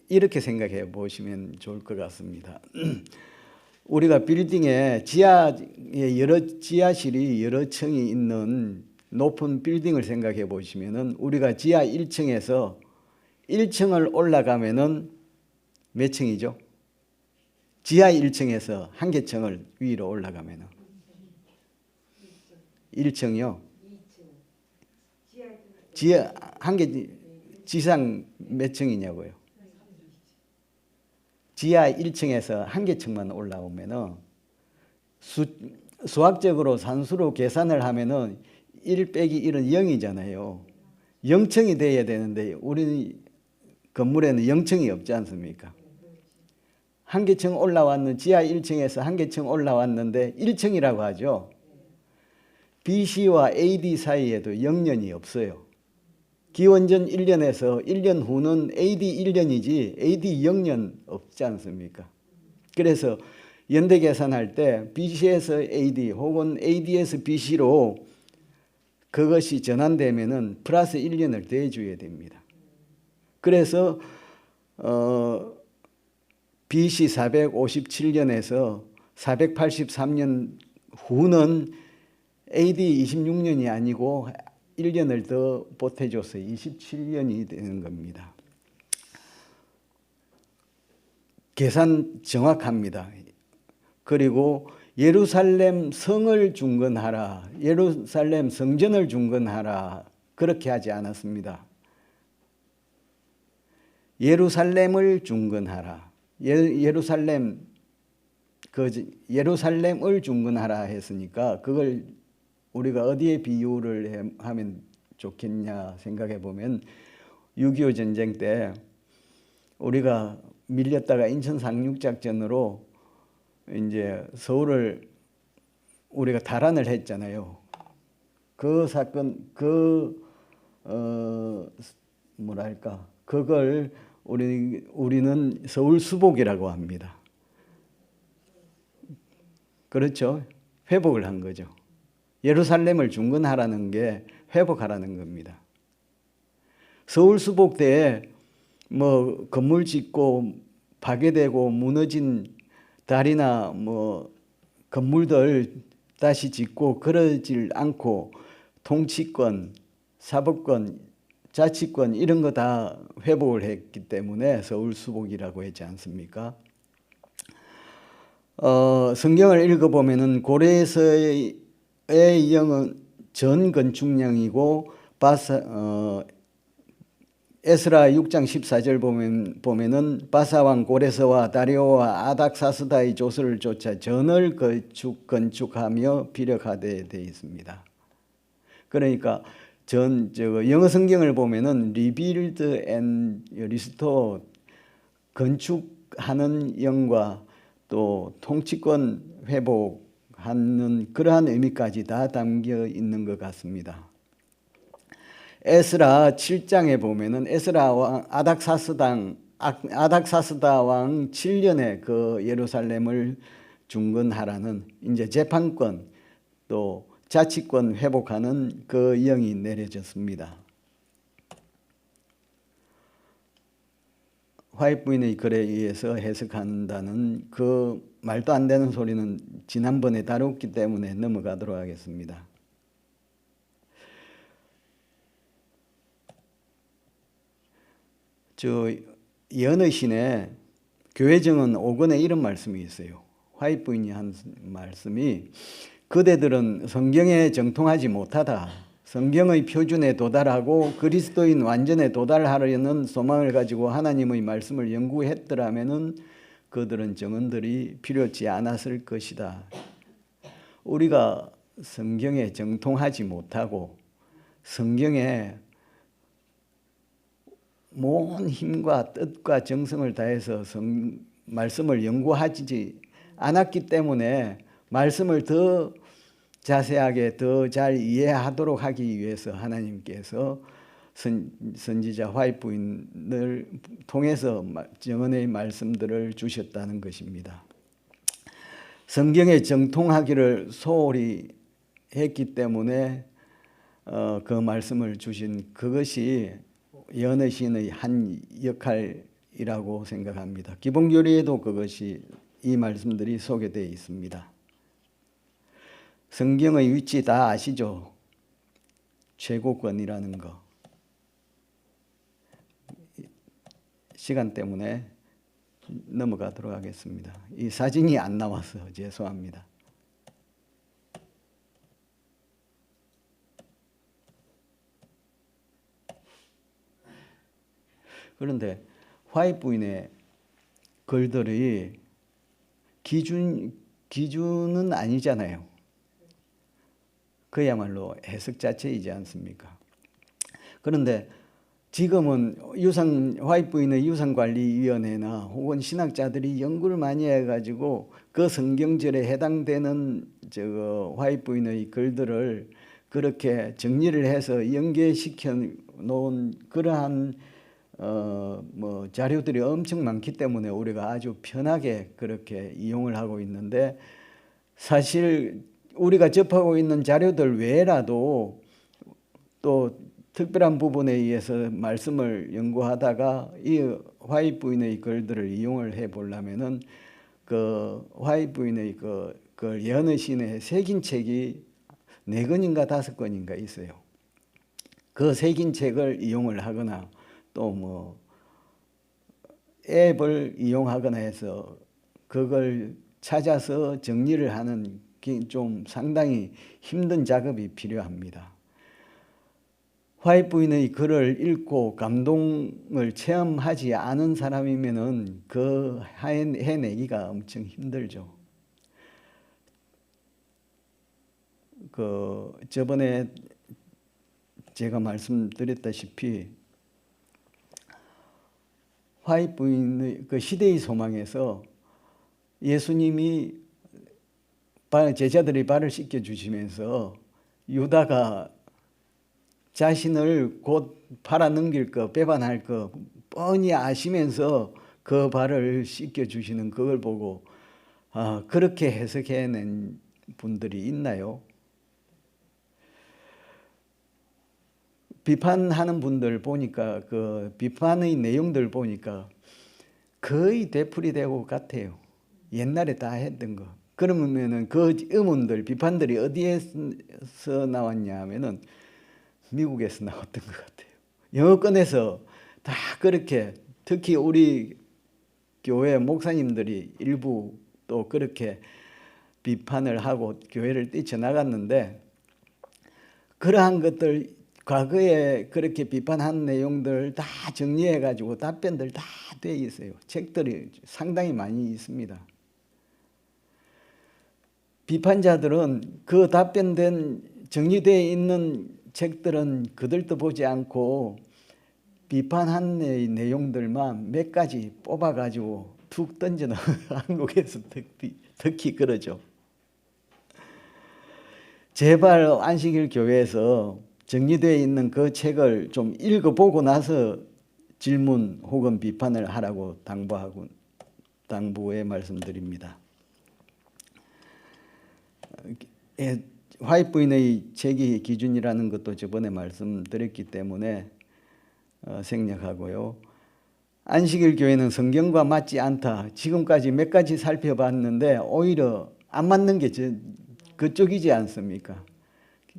이렇게 생각해 보시면 좋을 것 같습니다. 우리가 빌딩에 지하실이 여러 층이 있는 높은 빌딩을 생각해 보시면은 우리가 지하 1층에서 1층을 올라가면은 몇 층이죠? 지하 1층에서 한 개층을 위로 올라가면은 1층이요. 지하 한 개 지상 몇 층이냐고요? 지하 1층에서 한 개층만 올라오면은 수학적으로 산수로 계산을 하면은 1 빼기 1은 0이잖아요. 0층이 돼야 되는데 우리 건물에는 0층이 없지 않습니까? 한 개층 올라왔는 지하 1층에서 한 개층 올라왔는데 1층이라고 하죠. BC와 AD 사이에도 0년이 없어요. 기원전 1년에서 1년 후는 AD 1년이지 AD 0년 없지 않습니까? 그래서 연대 계산할 때 BC에서 AD 혹은 AD에서 BC로 그것이 전환되면은 플러스 1년을 더해줘야 됩니다. 그래서 BC 457년에서 483년 후는 AD 26년이 아니고 1년을 더 보태줘서 27년이 되는 겁니다. 계산 정확합니다. 그리고 예루살렘 성을 중건하라, 예루살렘 성전을 중건하라 그렇게 하지 않았습니다. 예루살렘을 중건하라. 예루살렘을 중건하라 했으니까 그걸 우리가 어디에 비유를 하면 좋겠냐 생각해 보면 6.25 전쟁 때 우리가 밀렸다가 인천 상륙작전으로 이제 서울을 우리가 탈환을 했잖아요. 그 사건, 뭐랄까, 그걸 우리는 서울 수복이라고 합니다. 그렇죠? 회복을 한 거죠. 예루살렘을 중건하라는 게 회복하라는 겁니다. 서울 수복 때에 뭐 건물 짓고 파괴되고 무너진 다리나 뭐 건물들 다시 짓고 그러질 않고 통치권, 사법권, 자치권 이런 거 다 회복을 했기 때문에 서울 수복이라고 했지 않습니까? 성경을 읽어보면은 고레에서의 영은 전 건축량이고 에스라 6장 14절 보면은 바사왕 고레서와 다리오와 아닥사스다의 조서를 쫓아 전을 건축하며 비력하되 되어 있습니다. 그러니까 영어 성경을 보면은 리빌드 앤 리스토어 건축하는 영과 또 통치권 회복하는 그러한 의미까지 다 담겨 있는 것 같습니다. 에스라 7장에 보면은 에스라 왕 아닥사스다 왕 7년에 그 예루살렘을 중건하라는 이제 재판권 또 자치권 회복하는 그 영이 내려졌습니다. 화이트 부인의 글에 의해서 해석한다는 그 말도 안 되는 소리는 지난번에 다뤘기 때문에 넘어가도록 하겠습니다. 연의신의 교회정은 5권에 이런 말씀이 있어요. 화이트 부인이 한 말씀이 그대들은 성경에 정통하지 못하다. 성경의 표준에 도달하고 그리스도인 완전에 도달하려는 소망을 가지고 하나님의 말씀을 연구했더라면은 그들은 정언들이 필요치 않았을 것이다. 우리가 성경에 정통하지 못하고 성경에 모든 힘과 뜻과 정성을 다해서 말씀을 연구하지 않았기 때문에 말씀을 더 자세하게 더 잘 이해하도록 하기 위해서 하나님께서 선지자 화이트 부인을 통해서 정언의 말씀들을 주셨다는 것입니다. 성경에 정통하기를 소홀히 했기 때문에 그 말씀을 주신 그것이 예언의 한 역할이라고 생각합니다. 기본교리에도 그것이 이 말씀들이 소개되어 있습니다. 성경의 위치 다 아시죠? 최고권이라는 거. 시간 때문에 넘어가도록 하겠습니다. 이 사진이 안 나와서 죄송합니다. 그런데 화이트 부인의 글들이 기준은 아니잖아요. 그야말로 해석 자체이지 않습니까? 그런데 지금은 화이트 부인의 유산관리위원회나 혹은 신학자들이 연구를 많이 해가지고 그 성경절에 해당되는 화이트 부인의 글들을 그렇게 정리를 해서 연계시켜 놓은 그러한 자료들이 엄청 많기 때문에 우리가 아주 편하게 그렇게 이용을 하고 있는데, 사실 우리가 접하고 있는 자료들 외에라도 또 특별한 부분에 의해서 말씀을 연구하다가 이 화이트 부인의 글들을 이용을 해 보려면은 그 화이트 부인의 그 예언의 신에 새긴 책이 4권인가 5권인가 있어요. 그 새긴 책을 이용을 하거나 또 앱을 이용하거나 해서 그걸 찾아서 정리를 하는 게 좀 상당히 힘든 작업이 필요합니다. 화이트 부인의 글을 읽고 감동을 체험하지 않은 사람이면은 그 해내기가 엄청 힘들죠. 저번에 제가 말씀드렸다시피 화이트 부인의 그 시대의 소망에서 예수님이 제자들이 발을 씻겨 주시면서 유다가 자신을 곧 팔아넘길 거, 배반할 거 뻔히 아시면서 그 발을 씻겨 주시는 그걸 보고 그렇게 해석해낸 분들이 있나요? 비판하는 분들 보니까 그 비판의 내용들 보니까 거의 되풀이되고 같아요. 옛날에 다 했던 거. 그러면은 그 의문들, 비판들이 어디에서 나왔냐 하면은 미국에서 나왔던 것 같아요. 영어권에서 다 그렇게, 특히 우리 교회 목사님들이 일부 또 그렇게 비판을 하고 교회를 뛰쳐나갔는데, 그러한 것들 과거에 그렇게 비판한 내용들 다 정리해가지고 답변들 다 돼 있어요. 책들이 상당히 많이 있습니다. 비판자들은 그 답변된 정리되어 있는 책들은 그들도 보지 않고 비판한 내용들만 몇 가지 뽑아가지고 툭 던져넣어. 한국에서 특히 그러죠. 제발 안식일 교회에서 정리되어 있는 그 책을 좀 읽어보고 나서 질문 혹은 비판을 하라고 당부에 말씀드립니다. 화이트 부인의 책이 기준이라는 것도 저번에 말씀드렸기 때문에 생략하고요. 안식일 교회는 성경과 맞지 않다. 지금까지 몇 가지 살펴봤는데 오히려 안 맞는 게 그쪽이지 않습니까?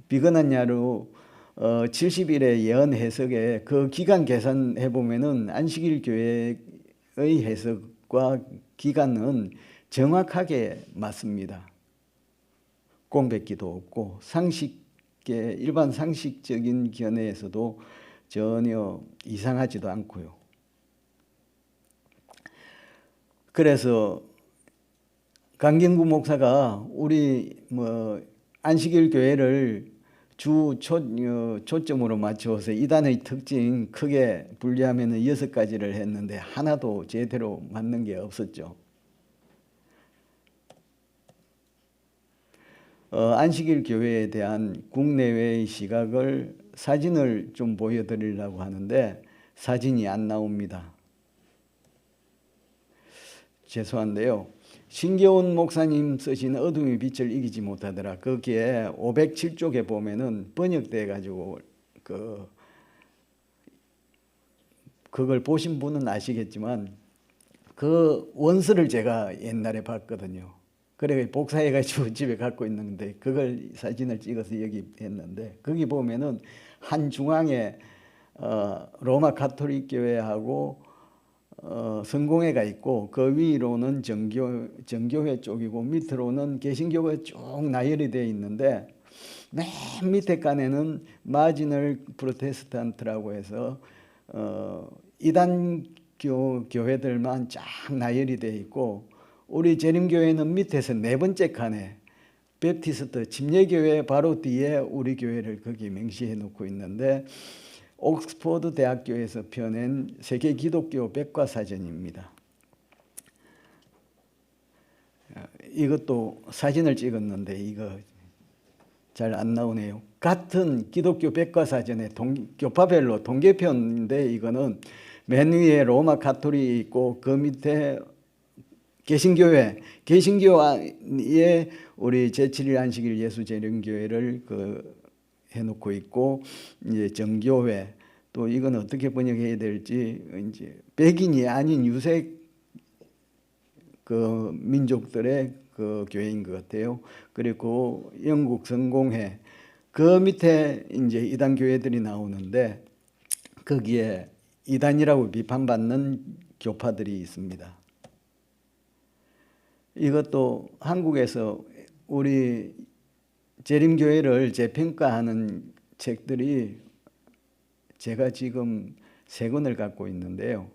비건한 야로 70일의 예언 해석에 그 기간 계산해 보면은 안식일 교회의 해석과 기간은 정확하게 맞습니다. 공백기도 없고 일반 상식적인 견해에서도 전혀 이상하지도 않고요. 그래서 강경구 목사가 우리 안식일 교회를 초점으로 맞춰서 이단의 특징 크게 분리하면 6가지를 했는데 하나도 제대로 맞는 게 없었죠. 안식일 교회에 대한 국내외의 시각을 사진을 좀 보여드리려고 하는데 사진이 안 나옵니다. 죄송한데요. 신겨운 목사님 쓰신 어둠의 빛을 이기지 못하더라. 거기에 507쪽에 보면은 번역돼 가지고 그걸 보신 분은 아시겠지만 그 원서를 제가 옛날에 봤거든요. 그래 복사해 가지고 집에 갖고 있는데 그걸 사진을 찍어서 여기 했는데 거기 보면은 한 중앙에 로마 가톨릭 교회하고 성공회가 있고 그 위로는 정교회 쪽이고 밑으로는 개신교가 쭉 나열이 되어 있는데 맨 밑에 칸에는 마지널 프로테스탄트라고 해서 이단교 교회들만 쫙 나열이 되어 있고 우리 재림교회는 밑에서 네 번째 칸에 베프티스트 침례교회 바로 뒤에 우리 교회를 거기 명시해 놓고 있는데 옥스퍼드 대학교에서 펴낸 세계 기독교 백과사전입니다. 이것도 사진을 찍었는데 이거 잘 안 나오네요. 같은 기독교 백과사전의 교파별로 동계편인데 이거는 맨 위에 로마 가톨릭이 있고 그 밑에 개신교회, 개신교에 우리 제7일 안식일 예수재림교회를 해놓고 있고 이제 정교회 또 이건 어떻게 번역해야 될지 이제 백인이 아닌 유색 민족들의 교회인 것 같아요. 그리고 영국 성공회 그 밑에 이제 이단 교회들이 나오는데 거기에 이단이라고 비판받는 교파들이 있습니다. 이것도 한국에서 우리 재림교회를 재평가하는 책들이 제가 지금 3권을 갖고 있는데요.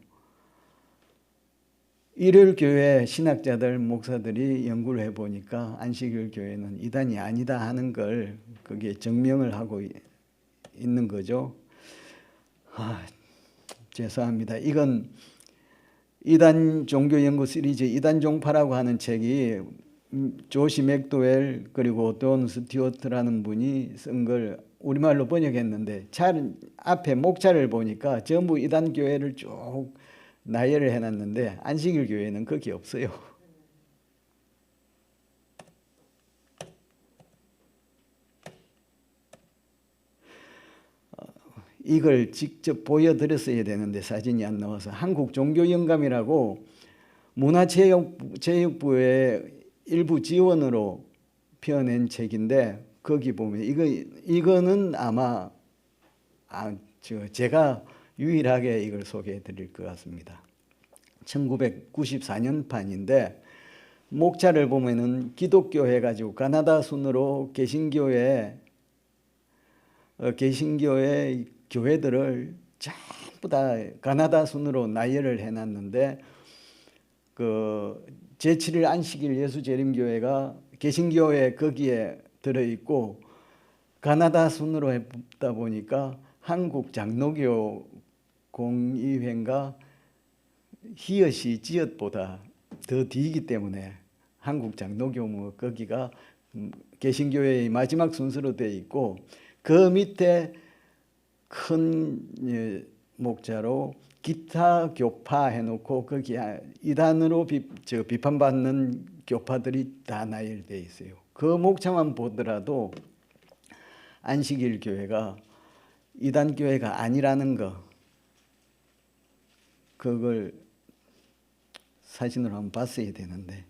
일요일교회 신학자들, 목사들이 연구를 해보니까 안식일 교회는 이단이 아니다 하는 걸 거기에 증명을 하고 있는 거죠. 죄송합니다. 이건 이단 종교 연구 시리즈 이단 종파라고 하는 책이 조시 맥도웰 그리고 돈 스튜어트라는 분이 쓴 걸 우리말로 번역했는데 앞에 목차를 보니까 전부 이단 교회를 쭉 나열을 해놨는데 안식일 교회는 거기 없어요. 이걸 직접 보여드렸어야 되는데 사진이 안 나와서 한국종교영감이라고 문화체육부의 일부 지원으로 펴낸 책인데 거기 보면 이거는 아마 제가 유일하게 이걸 소개해 드릴 것 같습니다. 1994년 판인데 목차를 보면은 기독교 해가지고 가나다 순으로 개신교의 교회들을 전부 다 가나다 순으로 나열을 해놨는데 제7일 안식일 예수재림교회가 개신교회 거기에 들어있고 가나다 순으로 했다 보니까 한국 장로교 공의회가 히읗이 지읒보다 더 뒤이기 때문에 한국 장로교 거기가 개신교회의 마지막 순서로 되어 있고 그 밑에 큰 목자로 기타 교파 해놓고 거기 이단으로 비판받는 교파들이 다 나열되어 있어요. 그 목차만 보더라도 안식일 교회가 이단 교회가 아니라는 거 그걸 사진으로 한번 봤어야 되는데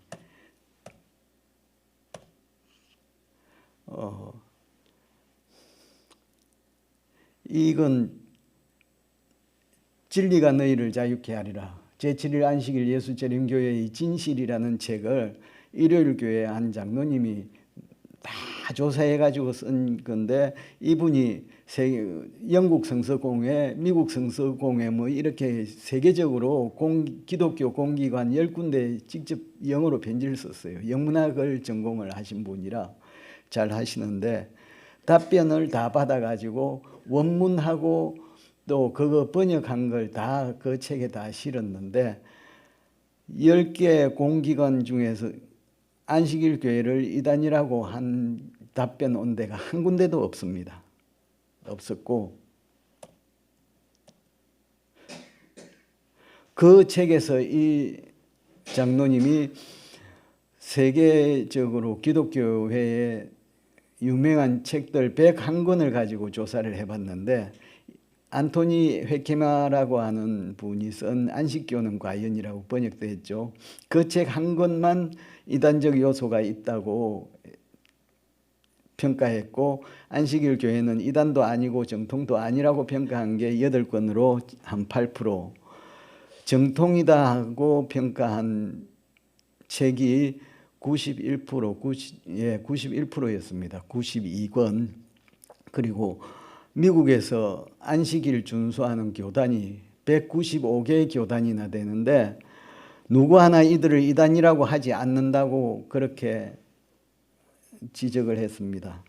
이건 진리가 너희를 자유케 하리라. 제7일 안식일 예수재림교회의 진실이라는 책을 일요일교회 한 장로님이 다 조사해가지고 쓴 건데 이분이 영국 성서공회, 미국 성서공회 뭐 이렇게 세계적으로 기독교 공기관 10군데 직접 영어로 편지를 썼어요. 영문학을 전공을 하신 분이라 잘 하시는데 답변을 다 받아가지고 원문하고 또 그거 번역한 걸 다 그 책에 다 실었는데 10개 공기관 중에서 안식일 교회를 이단이라고 한 답변 온 데가 한 군데도 없습니다. 없었고 그 책에서 이 장로님이 세계적으로 기독교회의 유명한 책들 101권을 가지고 조사를 해봤는데 안토니 회케마라고 하는 분이 쓴 안식교는 과연이라고 번역도 했죠. 그 책 한 권만 이단적 요소가 있다고 평가했고 안식일 교회는 이단도 아니고 정통도 아니라고 평가한 게 8권으로 한 8%, 정통이다 하고 평가한 책이 91%였습니다. 92권. 그리고 미국에서 안식일 준수하는 교단이 195개 교단이나 되는데 누구 하나 이들을 이단이라고 하지 않는다고 그렇게 지적을 했습니다.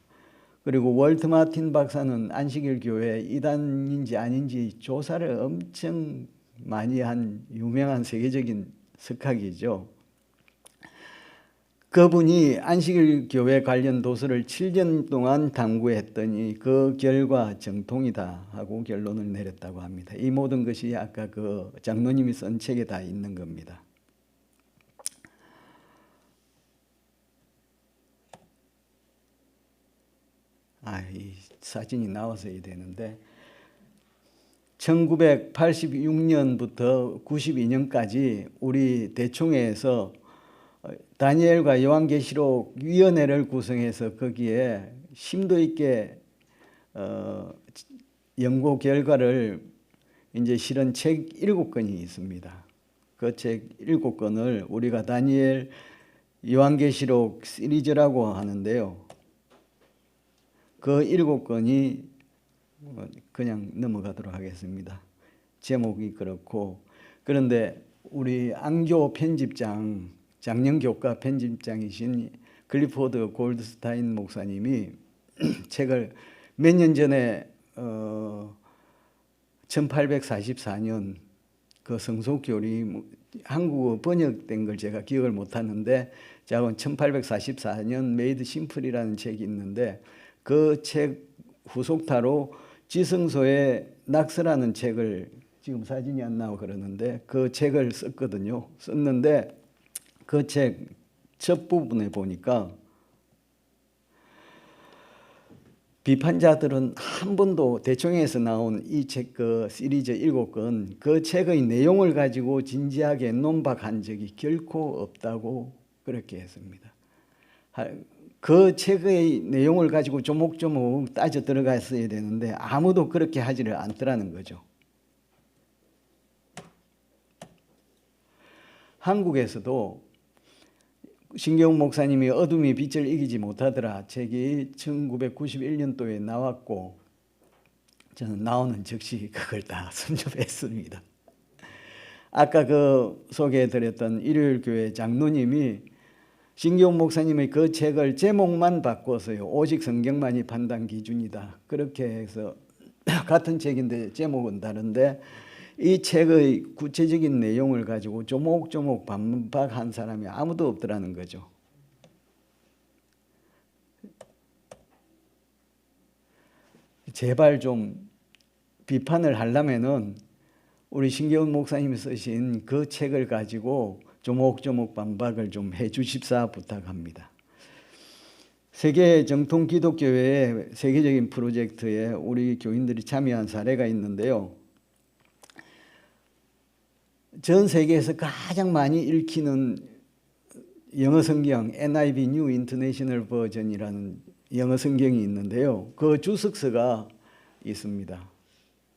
그리고 월트 마틴 박사는 안식일 교회 이단인지 아닌지 조사를 엄청 많이 한 유명한 세계적인 석학이죠. 그분이 안식일 교회 관련 도서를 7년 동안 탐구했더니 그 결과 정통이다 하고 결론을 내렸다고 합니다. 이 모든 것이 아까 그 장로님이 쓴 책에 다 있는 겁니다. 이 사진이 나와서야 되는데 1986년부터 92년까지 우리 대총회에서 다니엘과 요한계시록 위원회를 구성해서 거기에 심도 있게 연구 결과를 이제 실은 책 7권이 있습니다. 그 책 7권을 우리가 다니엘, 요한계시록 시리즈라고 하는데요. 그 7권이 그냥 넘어가도록 하겠습니다. 제목이 그렇고, 그런데 우리 안교 편집장, 작년교과 편집장이신 클리포드 골드스타인 목사님이 책을 몇 년 전에 1844년 그 성속교리 한국어 번역된 걸 제가 기억을 못하는데 작은 1844년 메이드 심플이라는 책이 있는데 그 책 후속타로 지성소의 낙서라는 책을 지금 사진이 안 나오고 그러는데 그 책을 썼는데 그 책 첫 부분에 보니까 비판자들은 한 번도 대총회에서 나온 이 책 그 시리즈 7권 그 책의 내용을 가지고 진지하게 논박한 적이 결코 없다고 그렇게 했습니다. 그 책의 내용을 가지고 조목조목 따져 들어갔어야 되는데 아무도 그렇게 하지를 않더라는 거죠. 한국에서도 신경훈 목사님이 어둠이 빛을 이기지 못하더라 책이 1991년도에 나왔고 저는 나오는 즉시 그걸 다 섭렵했습니다. 아까 그 소개해드렸던 일요일교회 장로님이 신경훈 목사님의 그 책을 제목만 바꿔서요. 오직 성경만이 판단 기준이다. 그렇게 해서 같은 책인데 제목은 다른데 이 책의 구체적인 내용을 가지고 조목조목 반박한 사람이 아무도 없더라는 거죠. 제발 좀 비판을 하려면은 우리 신경훈 목사님이 쓰신 그 책을 가지고 조목조목 반박을 좀 해주십사 부탁합니다. 세계 정통 기독교회의 세계적인 프로젝트에 우리 교인들이 참여한 사례가 있는데요. 전 세계에서 가장 많이 읽히는 영어 성경 NIV New International Version이라는 영어 성경이 있는데요. 그 주석서가 있습니다.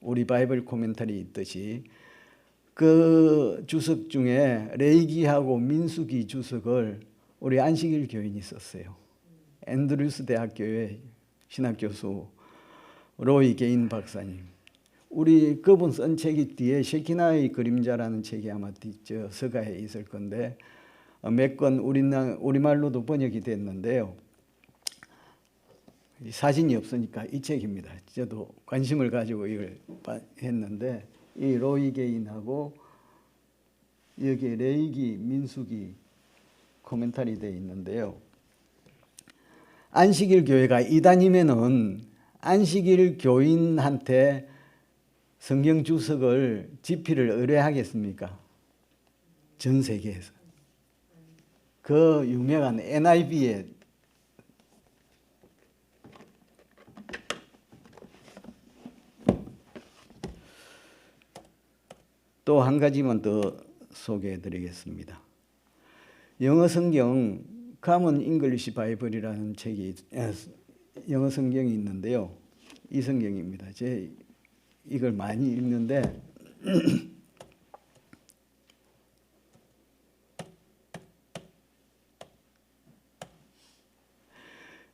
우리 바이블 코멘터리 있듯이 그 주석 중에 레이기하고 민수기 주석을 우리 안식일 교인이 썼어요. 앤드루스 대학교의 신학교수 로이 게인 박사님. 우리 그분 쓴 책이 뒤에 셰키나의 그림자라는 책이 아마 저 서가에 있을 건데 몇 권 우리말로도 번역이 됐는데요. 사진이 없으니까 이 책입니다. 저도 관심을 가지고 이걸 했는데 이 로이 게인하고 여기에 레이기, 민수기 코멘터리 되어 있는데요. 안식일 교회가 이단이면은 안식일 교인한테 성경 주석을 집필을 의뢰하겠습니까? 전 세계에서. 그 유명한 NIV에 또 한 가지만 더 소개해 드리겠습니다. 영어 성경 Common English Bible이라는 책이 영어 성경이 있는데요. 이 성경입니다. 제 이걸 많이 읽는데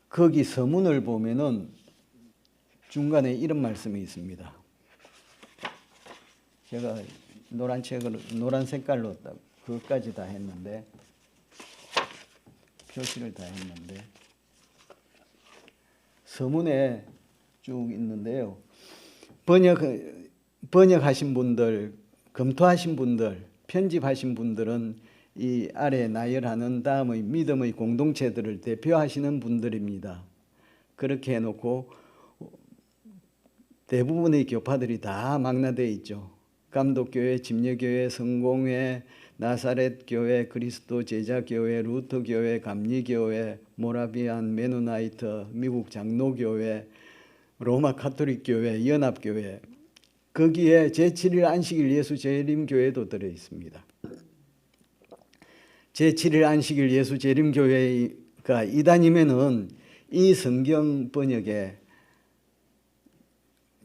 거기 서문을 보면은 중간에 이런 말씀이 있습니다. 제가 노란 색깔로 그것까지 다 했는데 표시를 다 했는데 서문에 쭉 있는데요. 번역하신 분들, 검토하신 분들, 편집하신 분들은 이 아래 나열하는 다음의 믿음의 공동체들을 대표하시는 분들입니다. 그렇게 해놓고 대부분의 교파들이 다 망라되어 있죠. 감독교회, 침례교회, 성공회, 나사렛교회, 그리스도 제자교회, 루터교회, 감리교회, 모라비안, 메노나이트, 미국 장로교회, 로마 카톨릭교회, 연합교회, 거기에 제7일 안식일 예수 재림교회도 들어있습니다. 제7일 안식일 예수 재림교회가 이단이면은 이 성경 번역에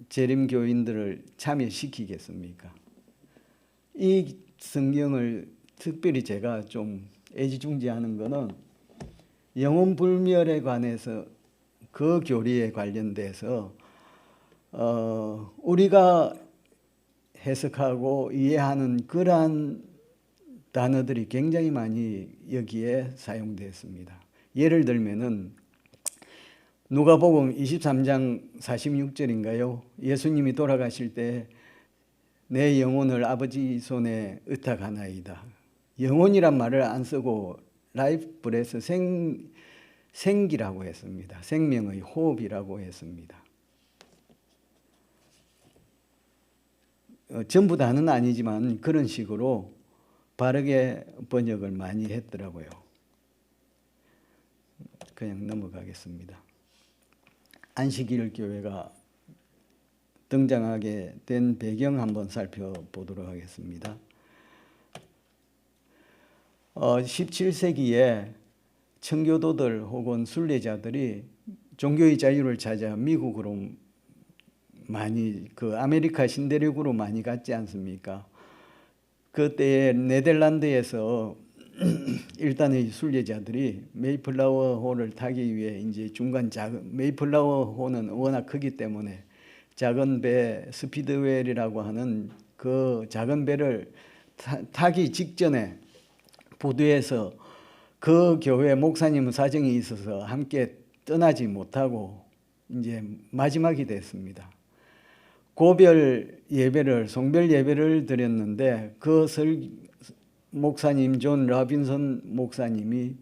재림교인들을 참여시키겠습니까? 이 성경을 특별히 제가 좀 애지중지하는 것은 영혼불멸에 관해서 그 교리에 관련돼서 우리가 해석하고 이해하는 그러한 단어들이 굉장히 많이 여기에 사용되었습니다. 예를 들면은 누가복음 23장 46절인가요? 예수님이 돌아가실 때 내 영혼을 아버지 손에 의탁하나이다. 영혼이란 말을 안 쓰고 라이프 브레스 생기라고 했습니다. 생명의 호흡이라고 했습니다. 전부 다는 아니지만 그런 식으로 바르게 번역을 많이 했더라고요. 그냥 넘어가겠습니다. 안식일 교회가 등장하게 된 배경 한번 살펴보도록 하겠습니다. 17세기에 청교도들 혹은 순례자들이 종교의 자유를 찾아 미국으로 많이 아메리카 신대륙으로 많이 갔지 않습니까? 그때 네덜란드에서 일단의 순례자들이 메이플라워 호를 타기 위해 이제 중간 메이플라워 호는 워낙 크기 때문에 작은 배 스피드웰이라고 하는 그 작은 배를 타기 직전에 부두에서 그 교회 목사님 사정이 있어서 함께 떠나지 못하고 이제 마지막이 됐습니다. 고별 예배를 송별 예배를 드렸는데 그 목사님 존 로빈슨 목사님이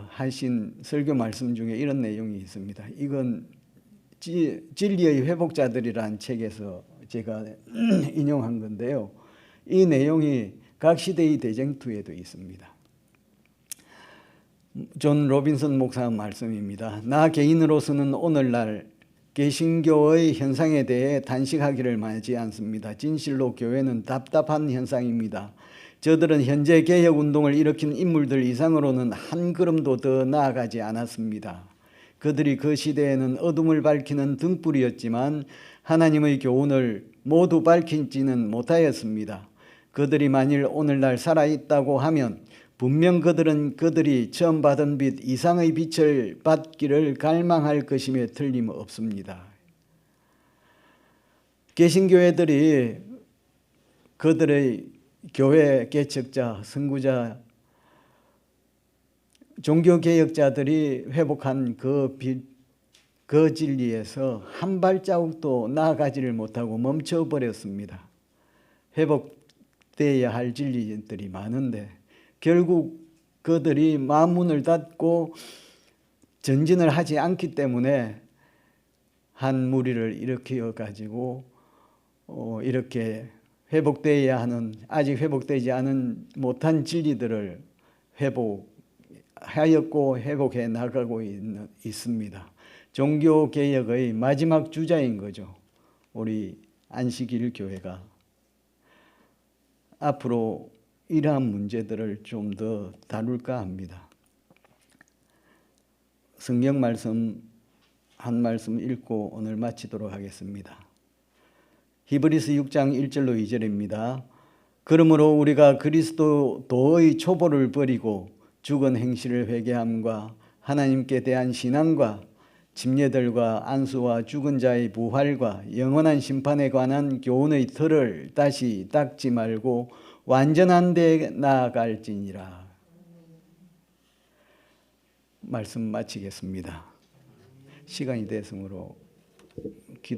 하신 설교 말씀 중에 이런 내용이 있습니다. 이건 진리의 회복자들이라는 책에서 제가 인용한 건데요. 이 내용이 각 시대의 대쟁투에도 있습니다. 존 로빈슨 목사 말씀입니다. 나 개인으로서는 오늘날 개신교의 현상에 대해 단식하기를 마지 않습니다. 진실로 교회는 답답한 현상입니다. 저들은 현재 개혁운동을 일으킨 인물들 이상으로는 한 걸음도 더 나아가지 않았습니다. 그들이 그 시대에는 어둠을 밝히는 등불이었지만 하나님의 교훈을 모두 밝히지는 못하였습니다. 그들이 만일 오늘날 살아있다고 하면 분명 그들이 처음 받은 빛 이상의 빛을 받기를 갈망할 것임에 틀림없습니다. 개신교회들이 그들의 교회 개척자, 선구자, 종교개혁자들이 회복한 그 빛, 그 진리에서 한 발자국도 나아가지를 못하고 멈춰버렸습니다. 회복되어야 할 진리들이 많은데 결국 그들이 마음문을 닫고 전진을 하지 않기 때문에 한 무리를 일으켜 가지고 이렇게 회복되어야 하는, 아직 회복되지 못한 진리들을 회복하였고 회복해 나가고 있습니다. 종교개혁의 마지막 주자인 거죠. 우리 안식일 교회가 앞으로 이러한 문제들을 좀 더 다룰까 합니다. 성경 말씀 한 말씀 읽고 오늘 마치도록 하겠습니다. 히브리서 6장 1절로 2절입니다. 그러므로 우리가 그리스도의 초보를 버리고 죽은 행실을 회개함과 하나님께 대한 신앙과 침례들과 안수와 죽은 자의 부활과 영원한 심판에 관한 교훈의 틀을 다시 닦지 말고 완전한 데 나아갈지니라. 말씀 마치겠습니다. 시간이 됐으므로 기도